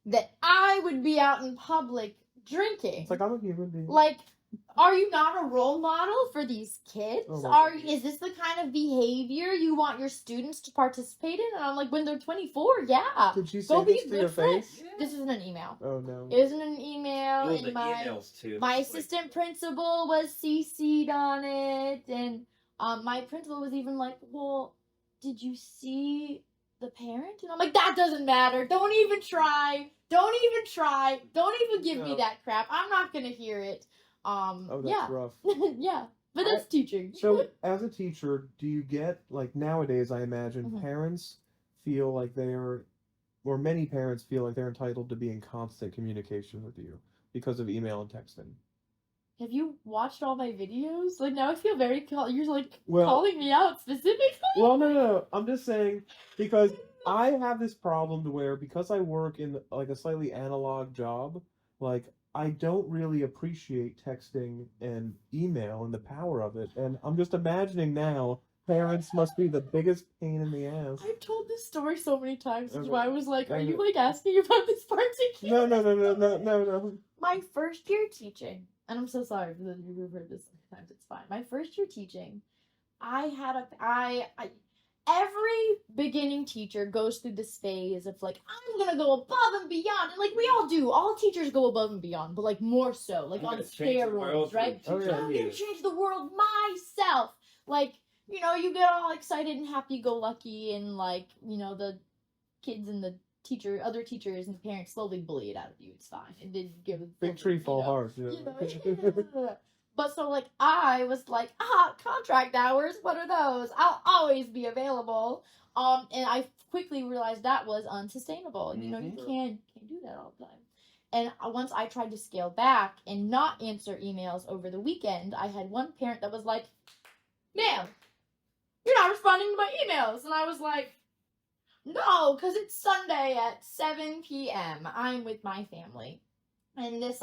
that I would be out in public drinking. It's like I'm a human being. Like, are you not a role model for these kids? Oh my God. Is this the kind of behavior you want your students to participate in? And I'm like, when they're 24, yeah. Did she Go say be this a to your good friend. face? This isn't an email. Oh no. It isn't an email. Those are And my emails too. my It's like- assistant principal was CC'd on it, and my principal was even like, well, did you see the parent? And I'm like, that doesn't matter. Don't even try. Don't even give me No. that crap. I'm not gonna hear it. Oh, that's Yeah. rough. Yeah. But that's teaching. So, as a teacher, do you get, like, nowadays, I imagine Mhm. parents feel like or many parents feel like they're entitled to be in constant communication with you because of email and texting. Have you watched all my videos? Like, now I feel very you're like Well- calling me out specifically. Well, no. I'm just saying, because I have this problem to where, because I work in, like, a slightly analog job, like, I don't really appreciate texting and email and the power of it. And I'm just imagining now, parents must be the biggest pain in the ass. I've told this story so many times, which is Okay. why I was like, are Okay. you like asking about this particular? No. My first year teaching, and I'm so sorry for those of you who've heard this sometimes, it's fine. My first year teaching, every beginning teacher goes through this phase of like, I'm gonna go above and beyond, and like we all do. All teachers go above and beyond, but like more so, like I'm on gonna change the world steroids, for right? Oh, yeah. I'm gonna change the world myself. Like, you know, you get all excited and happy-go-lucky, and like, you know, the kids and the other teachers and the parents slowly bully it out of you. It's fine. It didn't give a Big tree fall hard. you know. But so like I was like, contract hours, what are those? I'll always be available. And I quickly realized that was unsustainable. You know, you can't do that all the time. And once I tried to scale back and not answer emails over the weekend, I had one parent that was like, ma'am, you're not responding to my emails. And I was like, no, because it's Sunday at 7 p.m. I'm with my family. And this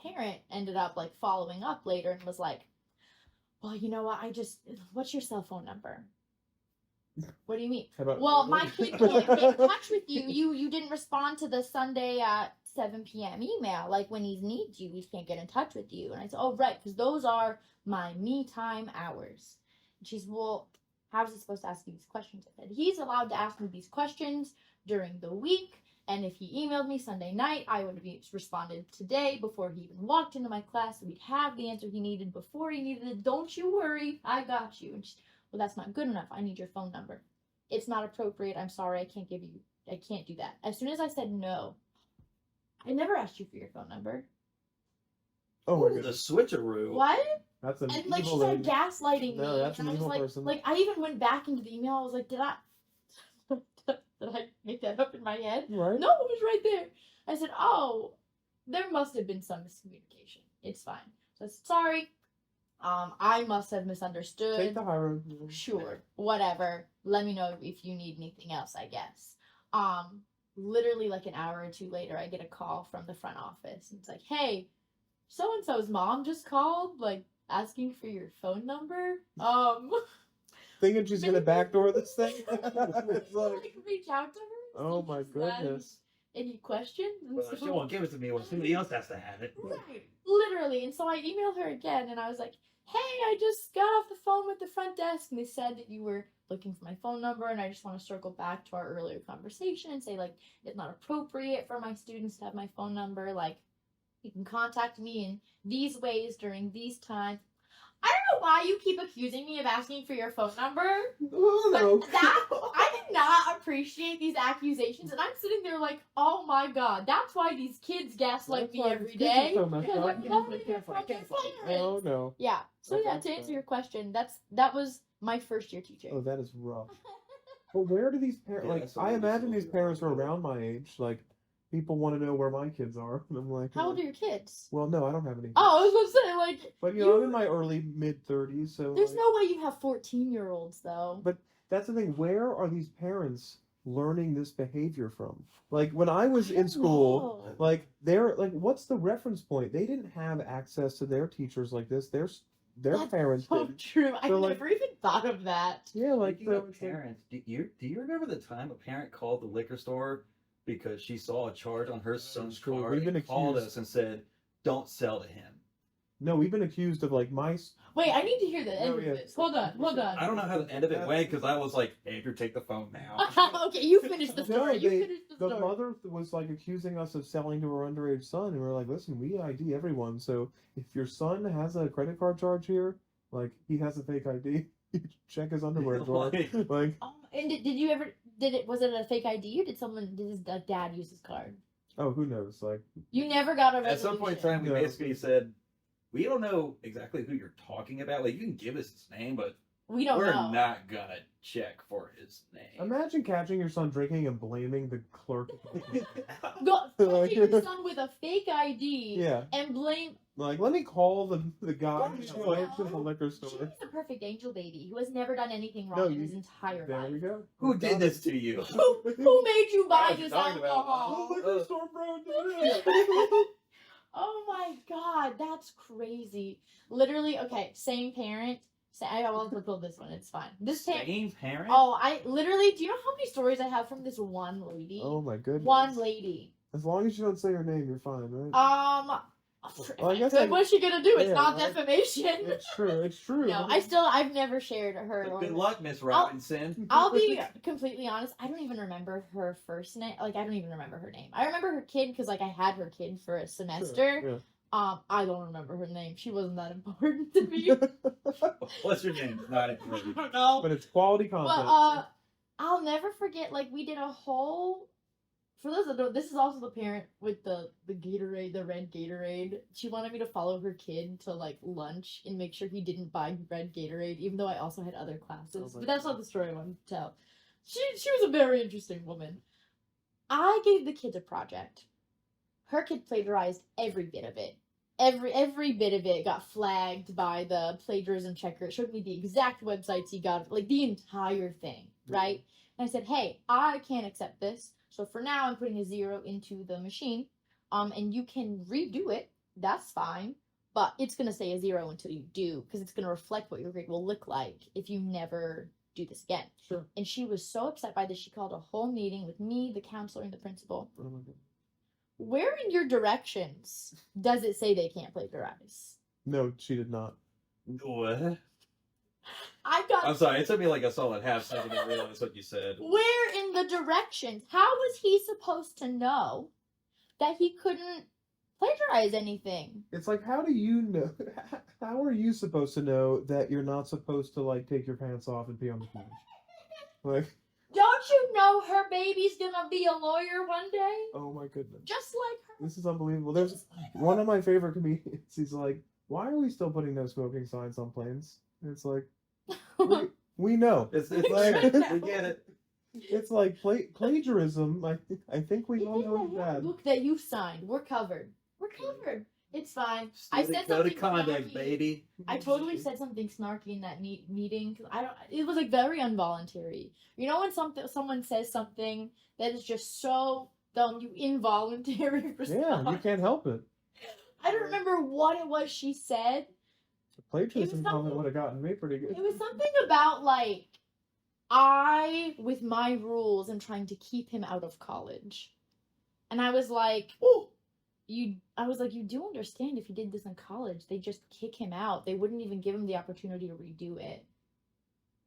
parent ended up like following up later and was like, well, you know what? What's your cell phone number? What do you mean? Well, my kid can't get in touch with you. You didn't respond to the Sunday at 7 p.m. email. Like when he needs you, he can't get in touch with you. And I said, oh, right, because those are my me time hours. And she's, well, how is he supposed to ask you these questions? I said, he's allowed to ask me these questions during the week. And if he emailed me Sunday night, I would have responded today before he even walked into my class. So we'd have the answer he needed before he needed it. Don't you worry, I got you. And she, well, that's not good enough. I need your phone number. It's not appropriate. I'm sorry. I can't do that. As soon as I said no, I never asked you for your phone number. Oh my The goodness. switcheroo. What? That's an And like she evil started lady. gaslighting me. No, that's and an I was evil like, person. like I even went back into the email. I was like, did I make that up in my head? Right? No, it was right there. I said, oh, there must have been some miscommunication. It's fine. So I said, sorry. I must have misunderstood. Take the high road. Sure, whatever. Let me know if you need anything else, I guess. Literally like an hour or two later, I get a call from the front office. And it's like, hey, so-and-so's mom just called, like, asking for your phone number. Thinking she's gonna backdoor this thing? It's like, reach out to her. Oh see my if she's got goodness. Any questions? And Well, she won't give it to me. Well, somebody else has to have it. Right, literally. And so I emailed her again, and I was like, hey, I just got off the phone with the front desk, and they said that you were looking for my phone number, and I just want to circle back to our earlier conversation and say, like, it's not appropriate for my students to have my phone number. Like, you can contact me in these ways during these times. I don't know why you keep accusing me of asking for your phone number. Oh, no. But I did not appreciate these accusations, and I'm sitting there like, oh my god, that's why these kids gaslight That's me why every these kids are day. so messed Because up. I'm calling their fucking parents. Oh no. Yeah. So That's yeah, awesome. to answer your question, that was my first year teaching. Oh, that is rough. But where do these parents, Yeah, like, that's I a imagine little these parents are around my age. Like, people want to know where my kids are. And I'm like, How old are your kids? well, no, I don't have any. Oh, I was gonna say, like, But, you know, I'm in my early, mid-30s, so. there's like, no way you have 14-year-olds though. But that's the thing. Where are these parents learning this behavior from? Like, when I was in school, know. like, they're, like, what's the reference point? They didn't have access to their teachers like this. Their That's parents so did. true. I So, like- never even thought of that. Yeah, like, Speaking of parents, do you remember the time a parent called the liquor store because she saw a charge on her son's true. car We've been and called accused. us and said, "Don't sell to him." no, we've been accused of, like, Wait, I need to hear the end Oh, of yeah. this. Hold on. I don't know how the end of it went because I was like, "Andrew, take the phone now." Okay, you finish the No, story. You they- finish the The story. mother was like accusing us of selling to her underage son, and we're like, listen, we ID everyone, so if your son has a credit card charge here, like he has a fake ID, check his underwear drawer. Like, And did you ever was it a fake ID or did his dad use his card? oh, who knows? Like, You never got a At resolution. some point in time, we No. basically said, we don't know exactly who you're talking about. Like, you can give us his name, but We don't we're know. not gonna check for his name. Imagine catching your son drinking and blaming the clerk. Go Like- your son with a fake ID Yeah. and blame. Like, let me call the guy Don't who you works at the know? liquor She store. was a perfect angel baby who has never done anything wrong No, in his entire There life. we go. Who did this to you? Who made you buy What are you this talking about? alcohol? The liquor store, bro. did it. Oh my god, that's crazy. Literally, okay, same parent. I will upload this one. It's fine. This parent. Same parent? Oh, I literally. Do you know how many stories I have from this one lady? Oh my goodness. One lady. As long as you don't say her name, you're fine, right? Well, I guess what's she gonna do? It's yeah, not right. defamation. It's true. It's true. No, I've never shared her. So or- good luck, Miss Robinson. I'll be completely honest. I don't even remember her first name. Like, I don't even remember her name. I remember her kid because, like, I had her kid for a semester. Sure, I don't remember her name. She wasn't that important to me. yeah. What's your name? Not I important. don't know. But it's quality But content. I'll never forget. Like, we did a whole. For those that don't, this is also the parent with the Gatorade, the red Gatorade. She wanted me to follow her kid to like lunch and make sure he didn't buy red Gatorade, even though I also had other classes. Oh my But that's God. not the story I wanted to tell. She was a very interesting woman. I gave the kids a project. Her kid plagiarized every bit of it. Every bit of it got flagged by the plagiarism checker. It showed me the exact websites he got, like the entire thing, right? And I said, hey, I can't accept this. So for now, I'm putting a 0 into the machine, and you can redo it. That's fine, but it's gonna stay a 0 until you do, because it's gonna reflect what your grade will look like if you never do this again. Sure. And she was so upset by this, she called a whole meeting with me, the counselor, and the principal. Oh my God. Where in your directions does it say they can't plagiarize? No, she did not. What? I'm I'm sorry, it took me like a solid half second to realize what you said. Where in the directions? How was he supposed to know that he couldn't plagiarize anything? It's like, how do you know? How are you supposed to know that you're not supposed to like take your pants off and pee on the couch? Like, Don't you know her baby's gonna be a lawyer one day? oh my goodness, Just like her. this is unbelievable. There's one of my favorite comedians. He's like, why are we still putting no smoking signs on planes? And it's like, we know. It's Like, we get it. it's like plagiarism. I think we all know It's it's in the bad. handbook that you signed. We're covered. We're covered. It's fine. I Student said code of something conduct, snarky. baby. I totally said something snarky in that meeting because I don't. It was like very involuntary. You know when someone says something that is just so dumb, you involuntary respond. Yeah, you can't help it. I don't remember what it was she said. The plagiarism something- comment would have gotten me pretty good. It was something about like I, with my rules, am trying to keep him out of college, and I was like, oh. I was like, you do understand if he did this in college, they just kick him out. They wouldn't even give him the opportunity to redo it.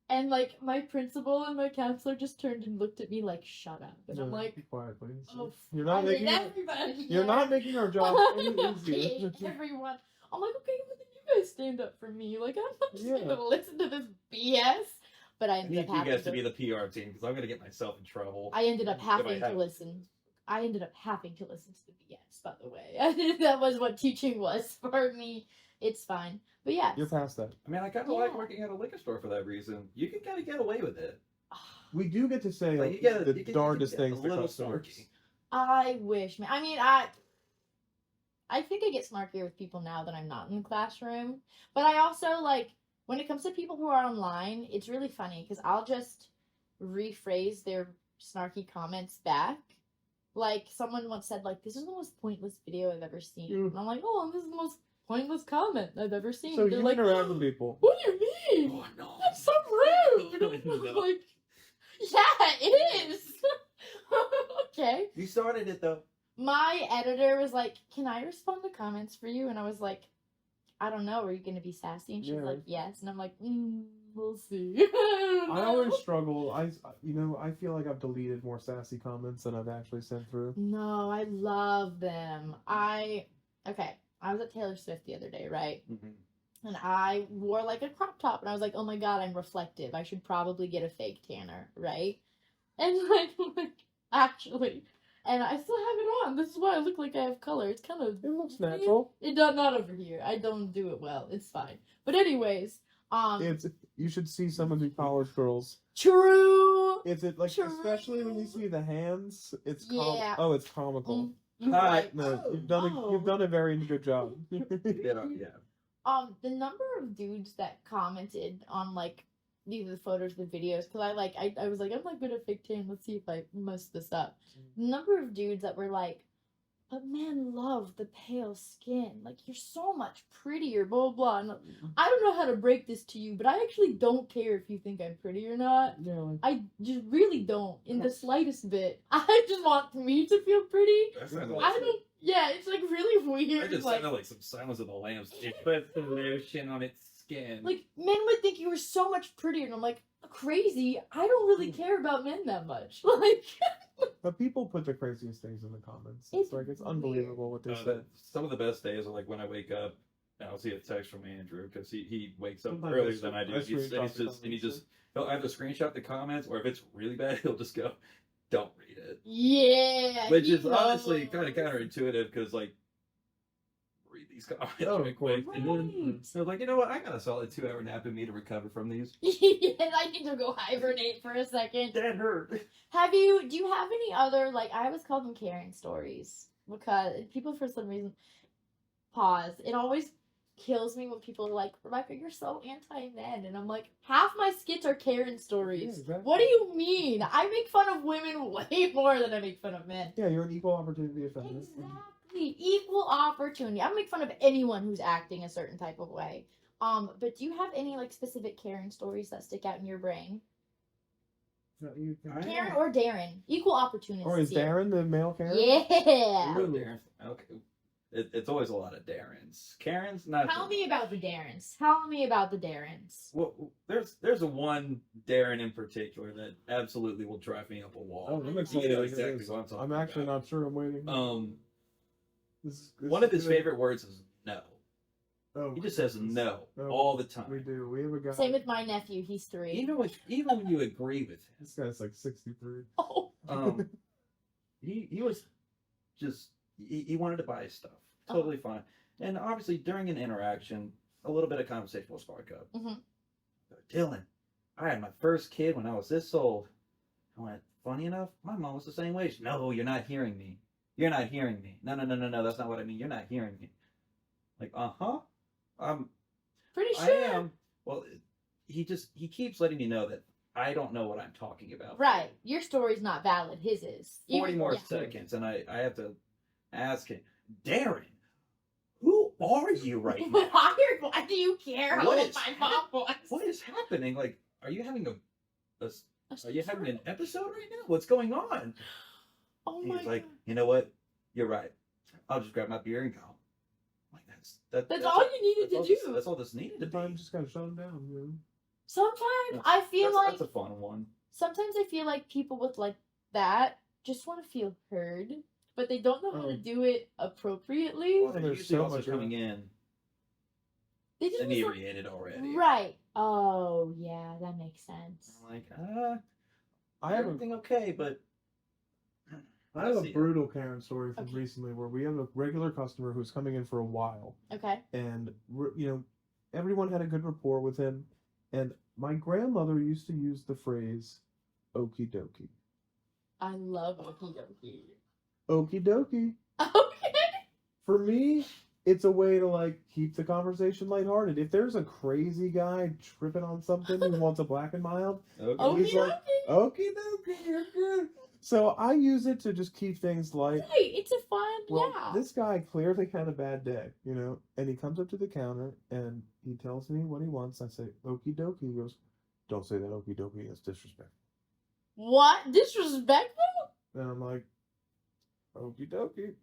And like my principal and my counselor just turned and looked at me like, shut up. And I'm like, be quiet, please. oh, You're not making everybody. you're not making our job any easier. Okay, everyone. I'm like, okay, well then you guys stand up for me. Like I'm not just Yeah. gonna listen to this BS. But I I ended need up you having guys to be the PR team because I'm gonna get myself in trouble. I ended up If I having to have- listen. I ended up having to listen to the BS, by the way. That was what teaching was for me. It's fine. But yeah. You're past that. I mean, I kind of like working at a liquor store for that reason. You can kind of get away with it. We do get to say Like, you get the you can darndest get things a to little customers. snarky. I wish, man. I mean, I think I get snarkier with people now that I'm not in the classroom. But I also, like, when it comes to people who are online, it's really funny because I'll just rephrase their snarky comments back. Like, someone once said, like, this is the most pointless video I've ever seen. Mm. And I'm like, oh, this is the most pointless comment I've ever seen. So They're you like, interact with people. what do you mean? Oh no! That's so rude. No. Like, yeah, it is. Okay. You started it though. My editor was like, can I respond to comments for you? And I was like, I don't know. Are you going to be sassy? And she's Yeah. like, yes. And I'm like, we'll see. I always struggle. I feel like I've deleted more sassy comments than I've actually sent through. No, I love them. I was at Taylor Swift the other day, right? And I wore like a crop top and I was like, oh my God, I'm reflective. I should probably get a fake tanner, right? And like actually, And I still have it on. This is why I look like I have color. It's kind of... It looks natural. It does not over here. I don't do it well. It's fine. But anyways, You should see some of the college girls. true. It's like, True. especially when you see the hands. It's Yeah. it's comical. Hi. No, you've done a very good job. Yeah. The number of dudes that commented on like these are the photos, the videos, because I was like, I'm not good at fake tan. Let's see if I mess this up. The number of dudes that were like, but men love the pale skin. Like, you're so much prettier, blah, blah, blah. And I don't know how to break this to you, but I actually don't care if you think I'm pretty or not. Yeah, like, I just really don't, in the slightest bit. I just want me to feel pretty. I don't, yeah, it's like really weird. I just like, sounded like some Silence of the Lambs. It puts the lotion on its skin. like, men would think you were so much prettier, and I'm like, crazy? I don't really care about men that much. Like... But people put the craziest things in the comments. It's It's unbelievable what they say. Some of the best days are like when I wake up and I'll see a text from Andrew because he wakes up Sometimes earlier than I do. I He'll either screenshot the comments or if it's really bad, he'll just go, "Don't read it." Yeah. Which he is honestly knows. kind of counterintuitive because like read these comments Oh, right quick. right. And then I was like, you know what? I got a solid 2-hour nap in me to recover from these. Yeah, I need to go hibernate for a second. That hurt. Do you have any other, like, I always call them Karen stories, because people for some reason, pause, it always kills me when people are like, Rebecca, you're so anti-men, and I'm like, half my skits are Karen stories. Yeah, exactly. What do you mean? I make fun of women way more than I make fun of men. Yeah, you're an equal opportunity feminist. Exactly. Equal opportunity. I make fun of anyone who's acting a certain type of way. But do you have any like specific Karen stories that stick out in your brain? Karen or Darren? Equal opportunity. Or is Darren the male Karen? Yeah. Ooh, Darren. Okay. It's always a lot of Darrens. Karen's not. Tell me about the Darrens. Tell me about the Darrens. Well, there's a one Darren in particular that absolutely will drive me up a wall. Oh, I'm You excited. know exactly what I'm talking I'm actually about. not sure. I'm waiting. This One of is his good. favorite words is no. Oh, He just says no Oh, all the we time. do. We have a guy. Same with my nephew. He's 3. Even when you agree with This him, guy's like 63. Oh. he was just he wanted to buy stuff. Totally fine. And obviously during an interaction, a little bit of conversation will spark up. Mhm. Dylan, I had my first kid when I was this old. I went, funny enough, my mom was the same age. No, you're not hearing me. You're not hearing me. No, that's not what I mean. You're not hearing me. Like, Pretty I sure. am. Well, he keeps letting me know that I don't know what I'm talking about. Right. Your story's not valid. His is. 40 more Yeah. seconds, and I have to ask him, Darren, who are you right now? Why do you care how What old is my mom was? What is happening? Like, are you having are you having an stroke? episode right now? What's going on? Oh my He's like, god. you know what? You're right. I'll just grab my beer and go. Like That's all you needed to do. That's all this needed to Sometimes be. just gotta shut him down. You know? Sometimes I feel like that's a fun one. sometimes I feel like people with like that just want to feel heard, but they don't know how to do it appropriately. Well, they're there's usually so also much coming in They just want inebriated already. right. Oh yeah, that makes sense. I'm like, I have a everything okay, but I have a see. brutal Karen story from Okay. recently where we have a regular customer who's coming in for a while, Okay. and everyone had a good rapport with him, and my grandmother used to use the phrase "okie dokie." I love okie dokie. Okie dokie. Okay. For me, it's a way to like keep the conversation lighthearted. If there's a crazy guy tripping on something who wants a black and mild, Okay. He's like, okie dokie, you're good. So I use it to just keep things light. Right, it's a fun, Well, yeah. this guy clearly had a bad day, and he comes up to the counter and he tells me what he wants. I say, okie dokie. He goes, don't say that okie dokie, it's disrespectful. What? Disrespectful? And I'm like, okie dokie.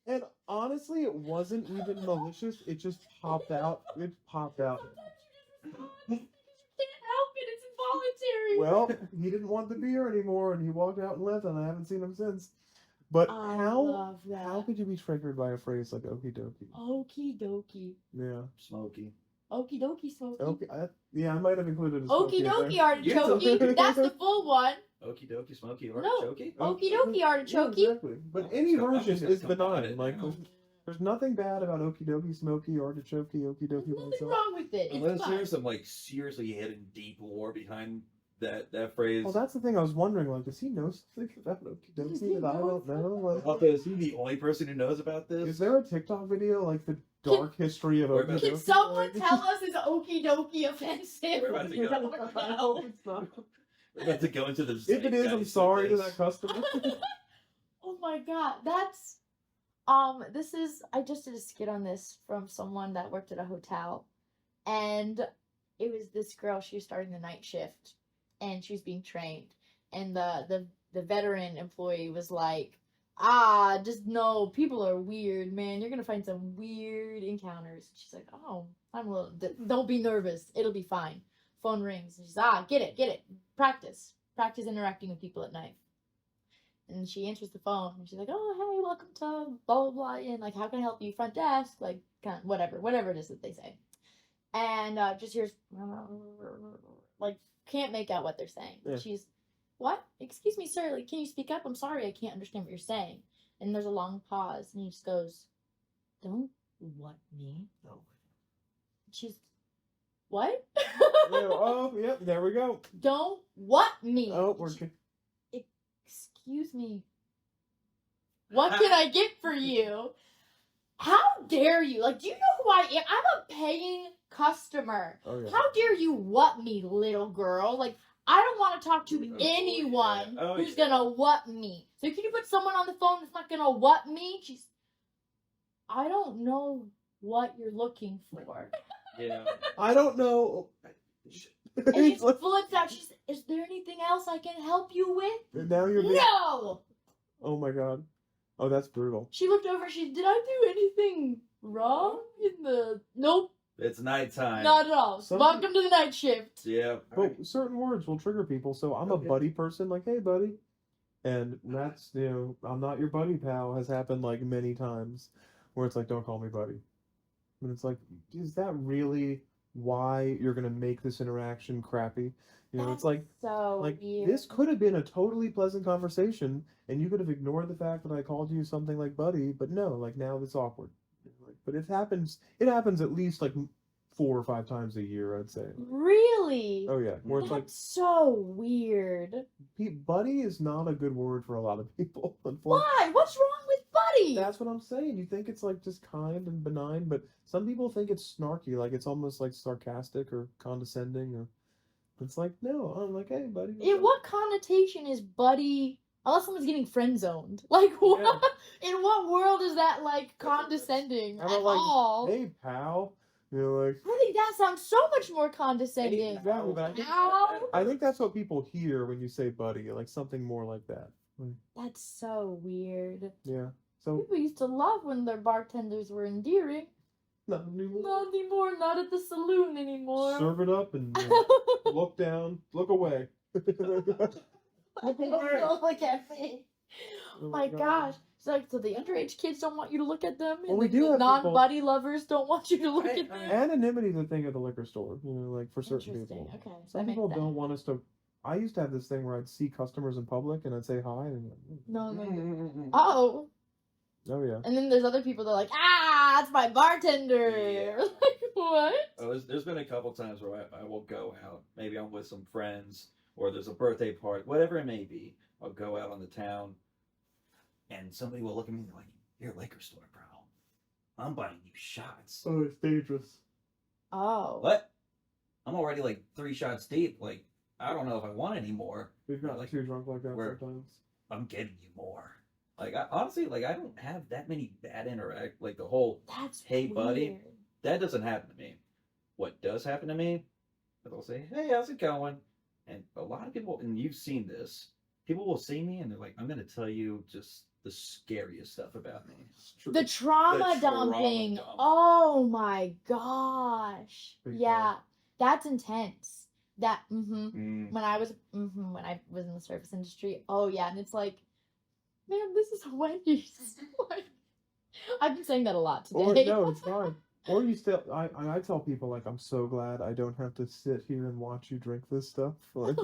And honestly, it wasn't even malicious. It just popped out. It popped out. Sometimes you can't help it. It's involuntary. Well, he didn't want the beer anymore, and he walked out and left, and I haven't seen him since. But I how love that. could you be triggered by a phrase like okie dokie? Okie dokie. Yeah. Smoky. Okie dokie, Smokey. Okay, yeah, I might have included a Okie Smokey in dokie there. artichoke. That's the full one. Okie dokie, smoky No. artichoke. Okie dokie Yeah, artichoke. exactly. But any I'm version just gonna is combine benign. it Like, now. there's nothing bad about okie dokie, smoky, artichoke, okie There's dokie. nothing myself. wrong with it. It's Unless fine. there's some like seriously hidden deep lore behind that phrase. Well, that's the thing. I was wondering, like, does he know something about okie dokie that I don't know? Also, is he the only person who knows about this? Is there a TikTok video like the dark history of We're okie about dokie? Can someone Like- tell us is okie dokie offensive? We're about to go. No, it's not. We're about to go into the. If it is, I'm zeitgeist of sorry to this. that customer. Oh my god, that's this is I just did a skit on this from someone that worked at a hotel, and it was this girl. She was starting the night shift, and she was being trained, and the veteran employee was like, just know people are weird, man. You're gonna find some weird encounters. She's like, oh, I'm a little. Don't be nervous. It'll be fine. Phone rings. And she's get it. Practice interacting with people at night. And she answers the phone, and she's like, oh, hey, welcome to blah, blah, blah, and, like, how can I help you? Front desk, like, kind of, whatever it is that they say. And just hears, like, can't make out what they're saying. Yeah. She's, what? Excuse me, sir, like, can you speak up? I'm sorry, I can't understand what you're saying. And there's a long pause, and he just goes, don't what me? No. She's, what? Oh, yep, there we go. Don't what me? Oh, we're good. Excuse me. What can I get for you? How dare you? Like, do you know who I am? I'm a paying customer. Oh, yeah. How dare you what me, little girl? Like, I don't want to talk to Oh, anyone yeah. Oh, who's yeah. gonna what me. So can you put someone on the phone that's not gonna what me? I don't know what you're looking for. Yeah. I don't know. And she It's like- flips out. She's, is there anything else I can help you with? now you're being- No! Oh my god. Oh, that's brutal. She looked over. Did I do anything wrong in the? Nope, It's nighttime. not at all. Some- Welcome to the night shift. Yeah. But certain words will trigger people. So I'm Okay. a buddy person, like, hey, buddy. And that's, I'm not your buddy, pal, has happened like many times where it's like, don't call me buddy. And it's like, is that really why you're going to make this interaction crappy? It's like, so like weird. this could have been a totally pleasant conversation and you could have ignored the fact that I called you something like buddy, but no, like now it's awkward. But it happens at least like 4 or 5 times a year, I'd say. Really? Oh yeah, where That's it's like so weird. buddy is not a good word for a lot of people. Unfortunately. Why? What's wrong with buddy? That's what I'm saying. You think it's like just kind and benign, but some people think it's snarky, like it's almost like sarcastic or condescending, or it's like no. I'm like, hey, buddy. what's In up?" what connotation is buddy? Unless someone's getting friend zoned. Like what? In what world is that like condescending How at about like, all? hey, pal? Like. I think that sounds so much more condescending. Exactly, but Pal? I think that's what people hear when you say buddy, like something more like that. That's so weird. Yeah. So People used to love when their bartenders were endearing. not anymore. Not anymore. Not at the saloon anymore. Serve it up and look down, look away. Don't look at me. Oh My gosh. So the underage kids don't want you to look at them, Well, and we the do have non-buddy lovers don't want you to look at them. Anonymity is a thing at the liquor store, like for certain Interesting. people. Okay. Some that makes people sense. don't want us to. I used to have this thing where I'd see customers in public and I'd say hi and No. Mm-hmm. Oh. oh yeah. And then there's other people that are like, that's my bartender. Yeah. Like, what? Oh, there's been a couple times where I will go out. Maybe I'm with some friends, or there's a birthday party, whatever it may be. I'll go out on the town, and somebody will look at me and they're like, "You're a liquor store, bro. I'm buying you shots." Oh, it's dangerous. Oh. What? I'm already like 3 shots deep. Like, I don't know if I want any more. We've got Like, too drunk like that where- sometimes. I'm getting you more. Like, honestly, like I don't have that many bad interact. Like the whole That's Hey, buddy. weird. that doesn't happen to me. What does happen to me? Is they'll say, "Hey, how's it going?" And a lot of people, and you've seen this, people will see me and they're like, "I'm going to tell you just the scariest stuff about me." It's true. The trauma The trauma dumping. dump. Oh my gosh. Big Yeah, that's intense. That Mm. when I was in the service industry. Oh yeah, and it's like, man, this is Wendy's. Like, I've been saying that a lot Or today. no, it's fine. Or you still, I tell people like, I'm so glad I don't have to sit here and watch you drink this stuff. Like,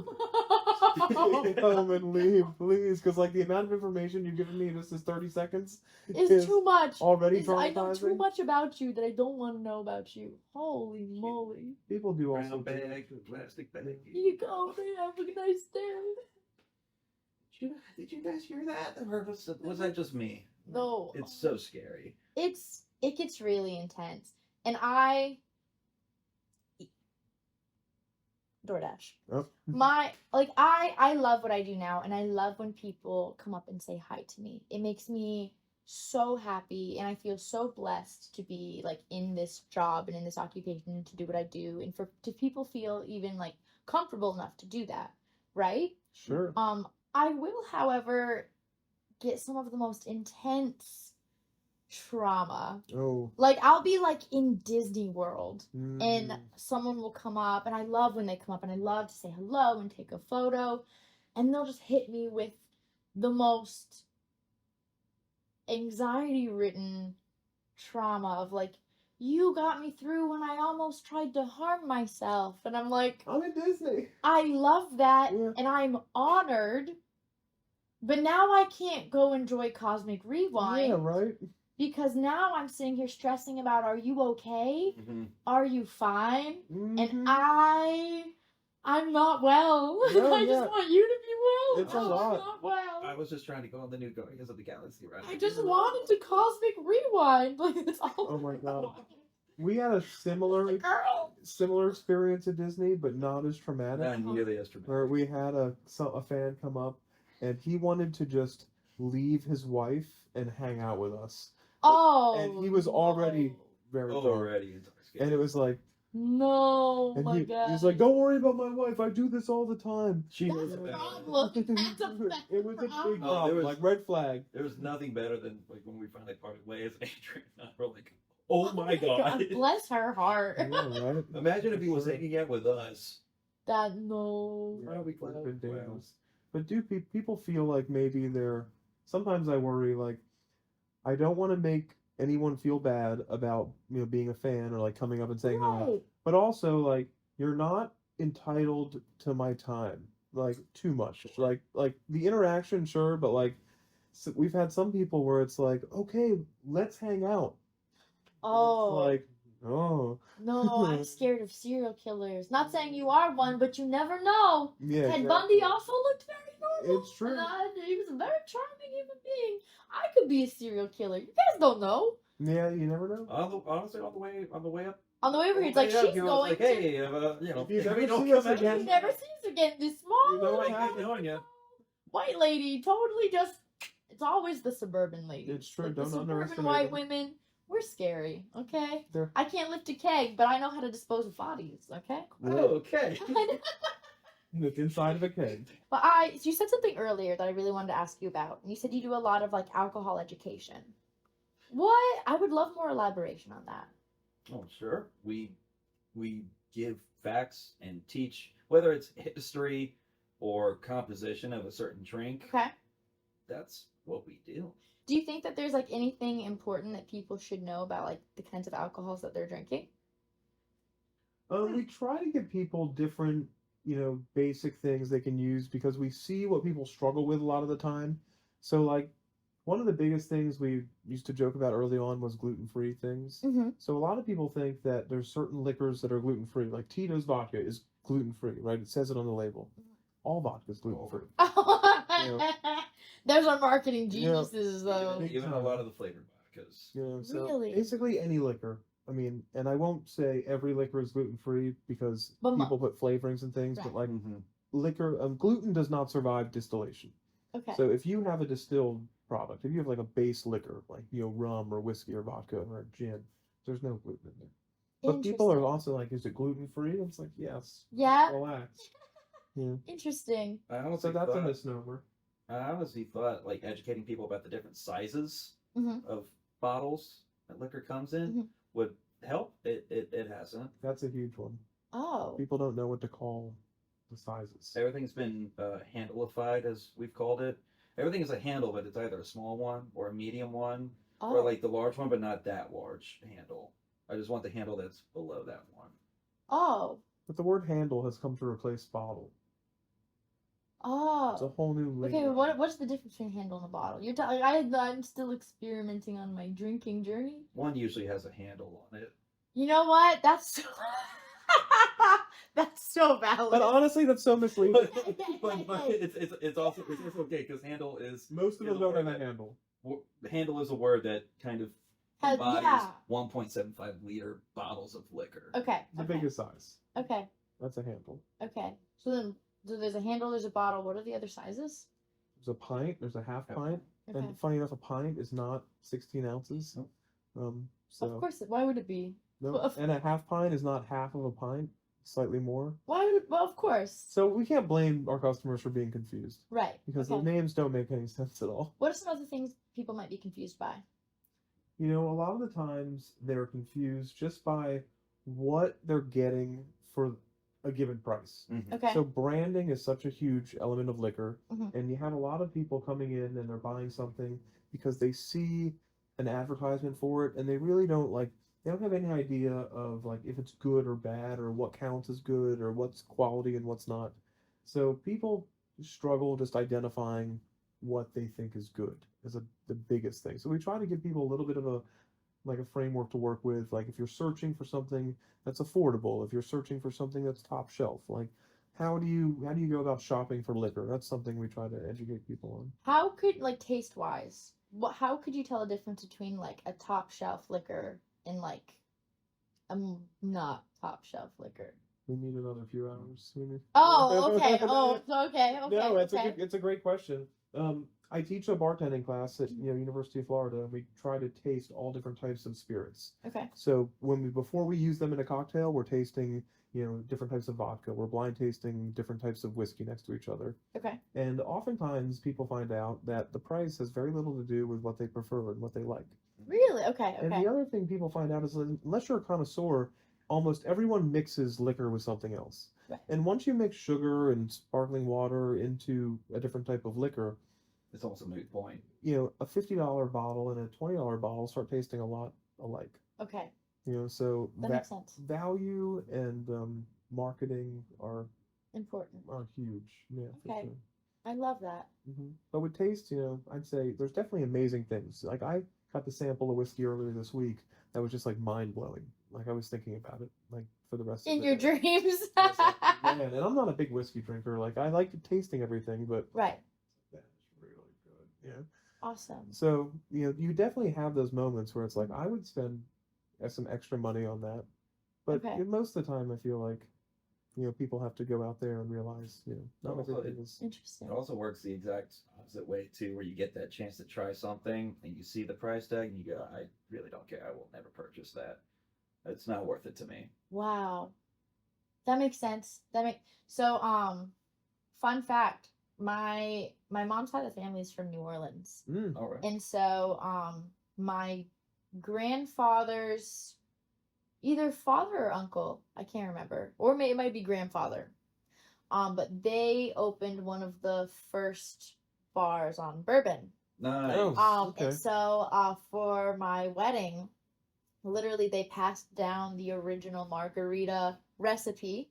come and leave, please, because like the amount of information you've given me in just this 30 seconds It's too much. already I know too traumatizing. much about you that I don't want to know about you. Holy moly! People do also. Brown bag, plastic bag. Here you go, man. Have a nice day. Did you guys hear that? Or was that just me? No. It's so scary. It gets really intense, and DoorDash. Oh. I love what I do now, and I love when people come up and say hi to me. It makes me so happy, and I feel so blessed to be like in this job and in this occupation to do what I do, and to people feel even like comfortable enough to do that, right? Sure. I will, however, get some of the most intense trauma. Oh. Like, I'll be like in Disney World and Mm. someone will come up, and I love when they come up, and I love to say hello and take a photo, and they'll just hit me with the most anxiety-ridden trauma of like, you got me through when I almost tried to harm myself. And I'm like, I'm in Disney. I love that, Yeah. and I'm honored, but now I can't go enjoy Cosmic Rewind. Yeah, right. Because now I'm sitting here stressing about, are you okay? Mm-hmm. Are you fine? Mhm. And I'm not well. No, I yeah. just want you to be well. It's a I'm lot. not well. I was just trying to go on the new Guardians of the Galaxy ride. I just wanted to Cosmic Rewind. Like, that's all. Oh my God. We had a similar experience at Disney, but not as traumatic. Not nearly as traumatic. Where we had a fan come up, and he wanted to just leave his wife and hang out with us. Oh. And he was already very drunk. Already intoxicated. And it was like, no, and my God. he's like, don't worry about my wife. I do this all the time. She That's was a bad. problem. That's a It was a big problem. problem, like red flag. There was nothing better than like when we finally parted ways. Adrian and I were like, "Oh my God!" Bless her heart. Yeah, right. Imagine if he was hanging out with us. That no. Wow, we Would've been wow. dangerous. But do people feel like maybe they're? Sometimes I worry, like, I don't want to make anyone feel bad about being a fan or like coming up and saying hi. Right. But also, like, you're not entitled to my time, like, too much. Like the interaction, sure, but like, we've had some people where it's like, okay, let's hang out. Oh. It's like, oh. No, I'm scared of serial killers. Not saying you are one, but you never know. Yeah. Ted Bundy also looked very normal. It's true. And he was a very charming human being. I could be a serial killer. You guys don't know. Yeah, you never know. Honestly, on the way up. On the way over here, it's like Yeah, she's he was going like, to. hey, you know, If you if never we don't see come us out, again- You never see us again. This small You know little what I ain't knowing you. white lady, totally just. It's always the suburban lady. It's true. Like, Don't the suburban underestimate white them. women. We're scary, okay? They're- I can't lift a keg, but I know how to dispose of bodies, okay? Oh, okay. It's inside of a keg. But you said something earlier that I really wanted to ask you about. And you said you do a lot of like alcohol education. What? I would love more elaboration on that. Oh, sure. We give facts and teach whether it's history or composition of a certain drink. Okay. That's what we do. Do you think that there's like anything important that people should know about like the kinds of alcohols that they're drinking? We try to give people different, basic things they can use because we see what people struggle with a lot of the time. So, like, one of the biggest things we used to joke about early on was gluten-free things. Mm-hmm. So a lot of people think that there's certain liquors that are gluten-free, like Tito's vodka is gluten-free, right? It says it on the label. All vodka is gluten-free. Those are marketing geniuses, though. Big Even a time. lot of the flavored vodkas. So Really? basically any liquor. I mean, and I won't say every liquor is gluten-free because But people put flavorings and things, but like Mm-hmm. liquor, gluten does not survive distillation. Okay. So if you have a distilled product, if you have like a base liquor, like rum or whiskey or vodka or gin, there's no gluten in there. But people are also like, is it gluten-free? It's like, yes. Yeah. Relax. Yeah. Interesting. I honestly So that's a thought, misnomer. I honestly thought like educating people about the different sizes Mhm. of bottles that liquor comes in Mhm. would help. It hasn't. That's a huge one. Oh. People don't know what to call the sizes. Everything's been handleified, as we've called it. Everything is a handle, but it's either a small one or a medium one, Oh. or like the large one, but not that large handle. I just want the handle that's below that one. Oh. But the word handle has come to replace bottle. It's a Oh. whole new lingo. Okay, what's the difference between handle and a bottle? You're telling I'm still experimenting on my drinking journey. One usually has a handle on it. You know what? That's that's so valid. But honestly, that's so misleading. but it's also okay because handle is Most of them don't have a handle. Handle is a word that kind of Has- embodies yeah. 1.75 liter bottles of liquor. Okay. The okay. biggest size. Okay. That's a handle. Okay. So there's a handle, there's a bottle. What are the other sizes? There's a pint. There's a half pint. Okay. And funny enough, a pint is not 16 ounces. Nope. So Of course. Why would it be? no, Well, and a half pint is not half of a pint. Slightly more. Why would it? Well, of course. So we can't blame our customers for being confused Right. because okay. the names don't make any sense at all. What are some other things people might be confused by? You know, a lot of the times they're confused just by what they're getting for a given price. Mhm. Okay. So branding is such a huge element of liquor, Mhm. and you have a lot of people coming in and they're buying something because they see an advertisement for it, and they really they don't have any idea of like if it's good or bad or what counts as good or what's quality and what's not. So people struggle just identifying what they think is good is the biggest thing. So we try to give people a little bit of a framework to work with. Like if you're searching for something that's affordable, if you're searching for something that's top shelf, like how do you go about shopping for liquor? That's something we try to educate people on. How could taste wise? How could you tell a difference between like a top shelf liquor and like a not top shelf liquor? We need another few hours. Oh, okay. Oh, okay. Okay. No, okay. it's a great question. I teach a bartending class at University of Florida, and we try to taste all different types of spirits. Okay. So before we use them in a cocktail, we're tasting different types of vodka. We're blind tasting different types of whiskey next to each other. Okay. And oftentimes people find out that the price has very little to do with what they prefer and what they like. Really? Okay. And Okay. the other thing people find out is that unless you're a connoisseur, almost everyone mixes liquor with something else. Right. And once you mix sugar and sparkling water into a different type of liquor, It's almost a moot point. a $50 bottle and a $20 bottle start tasting a lot alike. Okay. So That makes sense. value and marketing are Important. huge. Yeah, for Okay. sure. I love that. But with taste, I'd say there's definitely amazing things. Like I got to sample a whiskey earlier this week that was just like mind blowing. Like I was thinking about it like for the rest of In the your day. dreams. I was like, man, and I'm not a big whiskey drinker. Like I like tasting everything, but Right. that's really good. Yeah. Awesome. So you definitely have those moments where it's like I would spend some extra money on that, but Okay. most of the time I feel like people have to go out there and realize not Also, everything is. Interesting. It also works the exact opposite way too, where you get that chance to try something and you see the price tag and you go, I really don't care. I will never purchase that. It's not worth it to me. Wow. That makes sense. So fun fact, my mom's side of the family is from New Orleans. All right. And so my grandfather's either father or uncle, I can't remember, or it might be grandfather. But they opened one of the first bars on Bourbon. Nice. Okay. And so for my wedding, literally they passed down the original margarita recipe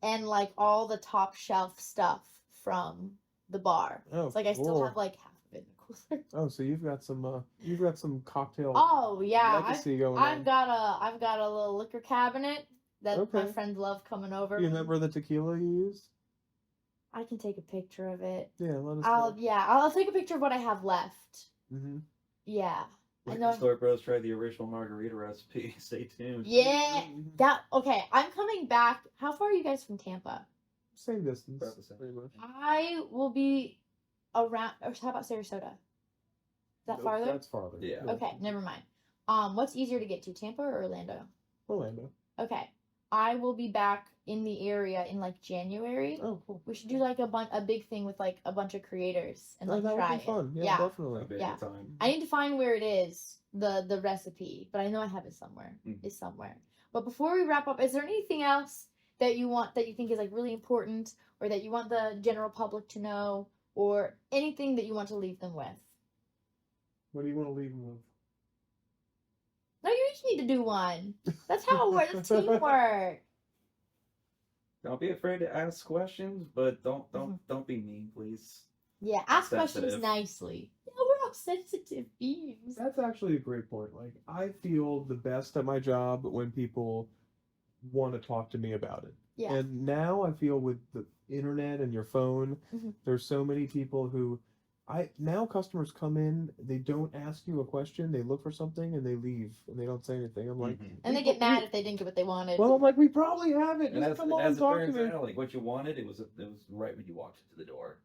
and like all the top shelf stuff from the bar. Oh, It's like I still cool. have like half of it in the cooler. Oh, so you've got some cocktail Oh yeah, legacy going I've on. got a little liquor cabinet that my Okay. friends love coming over. You remember the tequila you used? I can take a picture of it. Yeah, let us I'll take a picture of what I have left. know. Yeah. I Liquor know. Store Bros tried the original margarita recipe. Stay tuned. Yeah. Okay, I'm coming back. How far are you guys from Tampa? Same distance, About the same. pretty much. I will be around. Or how about Sarasota? Is that Nope, farther? That's farther. Yeah. Okay, never mind. What's easier to get to, Tampa or Orlando? Orlando. Okay, I will be back in the area in like January. Oh, cool. We should do like a big thing with like a bunch of creators and like that try would be fun. it. Yeah, definitely. That'd be a Yeah. good time. I need to find where it is, the recipe, but I know I have it somewhere. Mhm. It's somewhere. But before we wrap up, is there anything else that you think is like really important, or that you want the general public to know, or anything that you want to leave them with? What do you want to leave them with? No, you each need to do one. That's how it works. It's teamwork. Don't be afraid to ask questions, but don't be mean, please. Yeah, ask Sensitive. questions nicely. Yeah, we're all sensitive beings. That's actually a great point. Like, I feel the best at my job when people want to talk to me about it. Yeah. And now I feel with the internet and your phone, Mhm. there's so many people who now customers come in, they don't ask you a question, they look for something and they leave and they don't say anything. I'm like, And they get mad if they didn't get what they wanted. well, I'm like, we probably have it. And Just come on and it talk to turns me. out, like what you wanted, it was right when you walked into the door.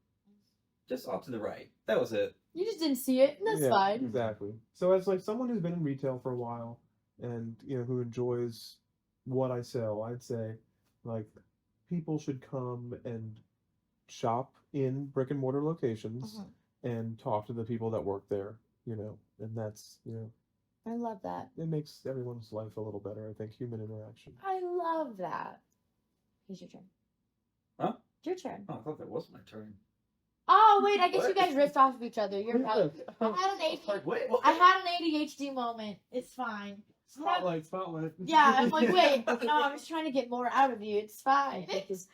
Just off to the right. That was it. You just didn't see it, and that's Yeah, fine. Exactly. So as like someone who's been in retail for a while and who enjoys what I sell, I'd say like people should come and shop in brick and mortar locations and talk to the people that work there, and that's I love that. it makes everyone's life a little better, I think, human interaction. I love that. Here's your turn. Huh? Your turn. Oh, I thought that was my turn. Oh wait, I guess you What? guys riffed off of each other. You're right. I had an ADHD. Wait, I had an ADHD moment. It's fine. Spotlight. Yeah, I'm like, wait, no, I was trying to get more out of you. It's fine. It's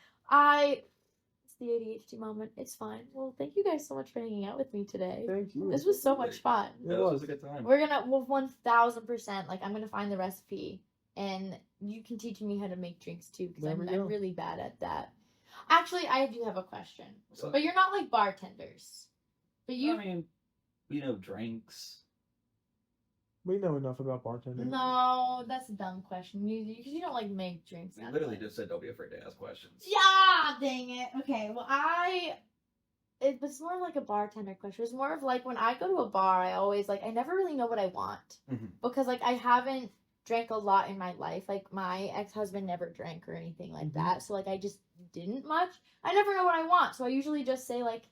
the ADHD moment. It's fine. Well, thank you guys so much for hanging out with me today. Thank you. This was so much fun. It This was. was a good time. We're gonna 1000%. Like, I'm gonna find the recipe, and you can teach me how to make drinks too, because There I'm we go. really bad at that. Actually, I do have a question, So, but you're not like bartenders. But you, I mean, drinks. We know enough about bartending. no, that's a dumb question. Because you don't like make drinks. We that literally much. just said don't be afraid to ask questions. Yeah, dang it. Okay, well, it was more like a bartender question. It was more of like when I go to a bar, I always like, I never really know what I want. Mhm. Because like I haven't drank a lot in my life. Like my ex-husband never drank or anything like that. So like I just didn't much. I never know what I want. So I usually just say like,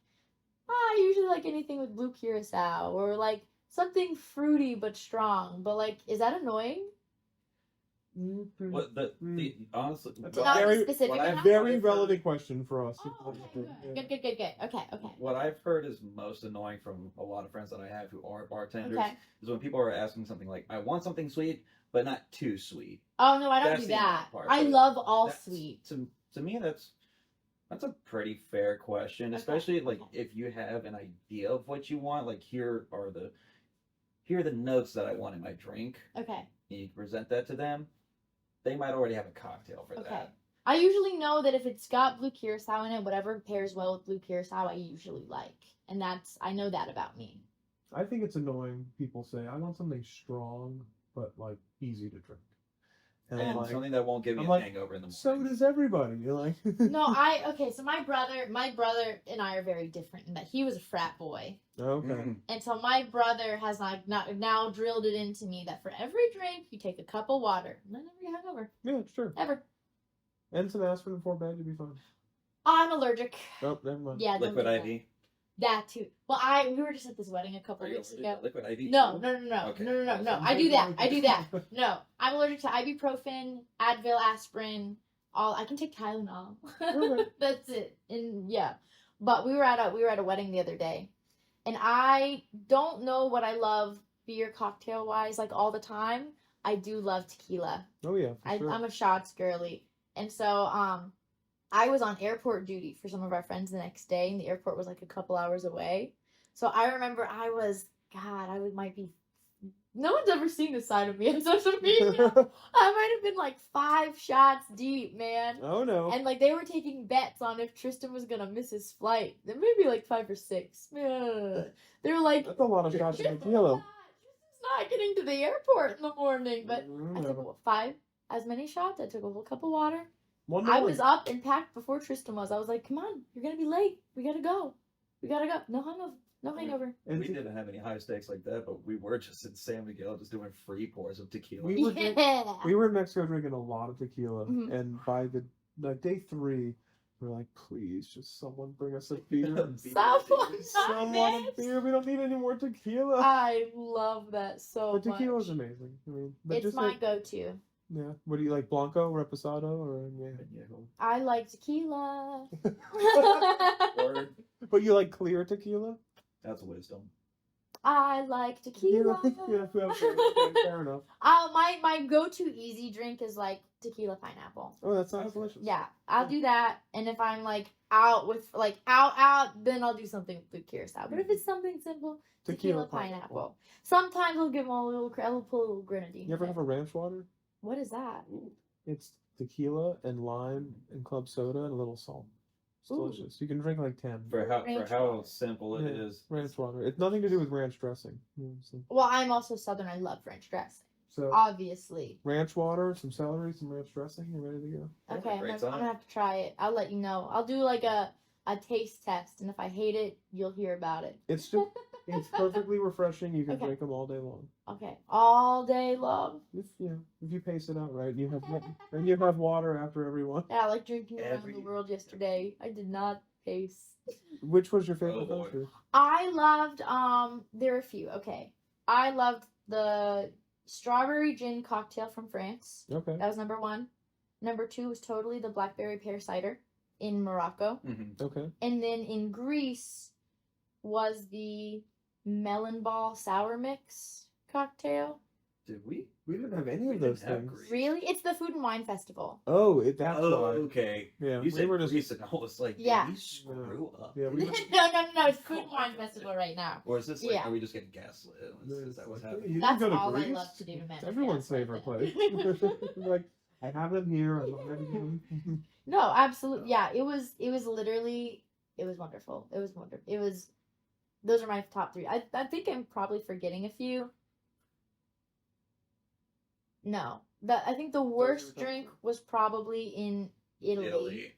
I usually like anything with blue curacao or like something fruity but strong. But like, is that annoying? What the honestly, That's what a Not I- very- specific. what I've enough? Very heard- relevant question for us. Oh, okay, Yeah. good. Okay. What I've heard is most annoying from a lot of friends that I have who are bartenders Okay. is when people are asking something like, "I want something sweet, but not too sweet." Oh no, I don't That's do the that. annoying part, I but love all That's- sweet. To me, that's a pretty fair question, Okay, especially like okay. if you have an idea of what you want. Like here are the notes that I want in my drink. Okay. And you present that to them. They might already have a cocktail for Okay. that. I usually know that if it's got blue curacao in it, whatever pairs well with blue curacao, I usually like. And I know that about me. I think it's annoying people say, I want something strong, but like easy to drink. And I'm And like, something that won't give you I'm a like, hangover in the morning. so does everybody. You're like, No, okay, so my brother and I are very different in that he was a frat boy. okay. Mhm. And so my brother has like now drilled it into me that for every drink, you take a cup of water. And then never get hungover. Yeah, it's true. Ever. And some aspirin before bed, you'll be fine. I'm allergic. Oh, never mind. Yeah, don't Liquid do that. IV. That too. Well, we were just at this wedding a couple Are you weeks allergic to ago. liquid IV? No. Okay. No. I do that. No, I'm allergic to ibuprofen, Advil, aspirin. I can take Tylenol. Okay. That's it. And yeah, but we were at a wedding the other day, and I don't know what I love beer cocktail wise like all the time. I do love tequila. Oh, yeah, for sure. I'm a shots girly, and so I was on airport duty for some of our friends the next day, and the airport was like a couple hours away. So I remember might be. No one's ever seen this side of me on social media. I might have been like 5 shots deep, man. Oh, no. And like they were taking bets on if Tristan was gonna miss his flight. There may be like 5 or 6. Yeah. They were like, That's a lot of shots of Tristan's tequila. not getting to the airport in the morning. But I Whatever. took 5 as many shots. I took a whole cup of water. One I more. was up and packed before Tristan was. I was like, come on, you're gonna be late. We gotta go. No hangover. And We te- didn't have any high stakes like that, but we were just in San Miguel just doing free pours of tequila. We were Yeah. we were in Mexico drinking a lot of tequila, Mhm. and by the day 3, we were like, please, just someone bring us a beer. Someone a Honest. beer. We don't need any more tequila. I love that so But tequila's much. amazing. I mean, but It's just my like, go-to. yeah. What do you like, Blanco, Reposado, or yeah? I like tequila. Word. But you like clear tequila? That's wisdom. I like tequila. Yeah, okay, fair enough. My go-to easy drink is like tequila pineapple. Oh, that sounds delicious. Yeah, I'll do that. And if I'm like out with out, then I'll do something with curacao. But if it's something simple, tequila pineapple. Sometimes I'll give them I'll put a little grenadine. You ever in have it. a ranch water? What is that? It's tequila and lime and club soda and a little salt. It's Ooh. delicious. You can drink like 10. For Ranch how water. simple it Yeah, is. ranch water. It's nothing to do with ranch dressing. Well, I'm also Southern. I love French dressing. So Obviously. ranch water, some celery, some ranch dressing. You're ready to go. Okay, I'm Great gonna have to try it. I'll let you know. I'll do like a taste test, and if I hate it, you'll hear about it. It's just it's perfectly refreshing. You can Okay. drink them all day long. Okay, all day long. If you pace it out right, you have water after every one. Yeah, like drinking around Every- the world yesterday. I did not pace. Which was your favorite Oh, boy. country? I loved there are a few. Okay, I loved the strawberry gin cocktail from France. Okay. That was number 1. Number 2 was totally the blackberry pear cider in Morocco, Mm-hmm. Okay. and then in Greece was the melon ball sour mix cocktail. Did we? We didn't have any We of those didn't have things. Greece. Really, it's the Food and Wine Festival. Oh, that's Oh, why. okay. Yeah, You we said were just Greece, and I was like, Yeah. did we screw up? yeah. No, it's Food and Wine Festival right now. Or is this like, Yeah. are we just getting gaslit? Is that what's happening? You That's didn't go to all I Greece? love to do to men. It's everyone's favorite place. Like I have them here. I love them. No, absolutely. Yeah, it was literally, it was wonderful. Those are my top 3. I think I'm probably forgetting a few. No. I think the worst top drink was probably in Italy.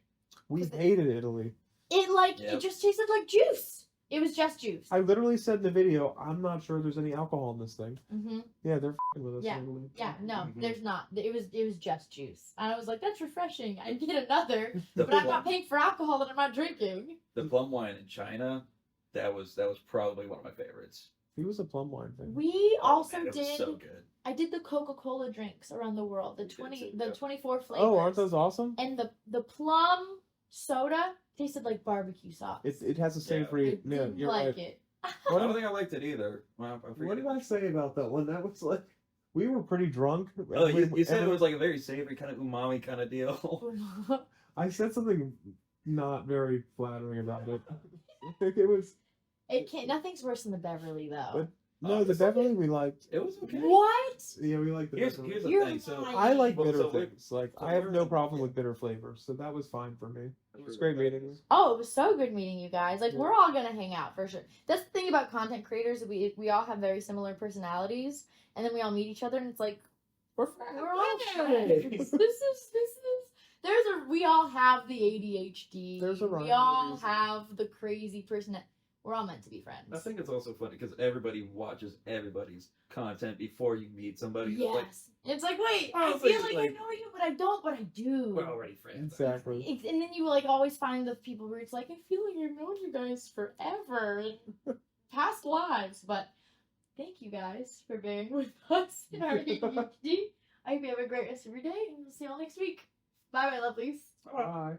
We hated Italy. It Yep. just tasted like juice. It was just juice. I literally said in the video, I'm not sure there's any alcohol in this thing. Mm-hmm. Yeah, they're f***ing with us. Yeah. in Italy. Yeah, no, Mhm. there's not. It was just juice. And I was like, that's refreshing. I'd get another, The but I'm plum, not paying for alcohol that I'm not drinking. the plum wine in China, that was probably one of my favorites. He was a plum wine thing. We also man, it was did. so good. I did the Coca-Cola drinks around the world. The You did 20, too, the yeah. 24 flavors. Oh, aren't those awesome? And the plum soda tasted like barbecue sauce. It has a Yeah. savory. I Yeah, didn't you're like right. it. I don't think I liked it either. Well, I What forget. did I say about that one? That was like we were pretty drunk. Oh, you said it and was like a very savory kind of umami kind of deal. I said something not very flattering about it. I think it was It can't. Nothing's worse than the Beverly though. no the Beverly we liked. It was okay. What? Yeah, we liked the Here's Beverly. the You're thing. So lying. I like Well, bitter so we- things. Like so I have we're- no problem with bitter flavors, so that was fine for me. It was great meeting you. Oh, it was so good meeting you guys. Like Yeah. we're all gonna hang out for sure. That's the thing about content creators. We all have very similar personalities, and then we all meet each other, and it's like We're we're all friends. This is we all have the ADHD. There's a we rhyme all and a reason. have the crazy person. We're all meant to be friends. I think it's also funny because everybody watches everybody's content before you meet somebody. It's like, Yes. It's like, wait, I I was feel like- like I know you, but I don't, but I do. we're already friends. Exactly. And then you like always find the people where it's like, I feel like I've known you guys forever in past lives. But thank you guys for bearing with us in our ADHD. I hope you have a great rest of your day, and we'll see you all next week. Bye, my lovelies. Bye.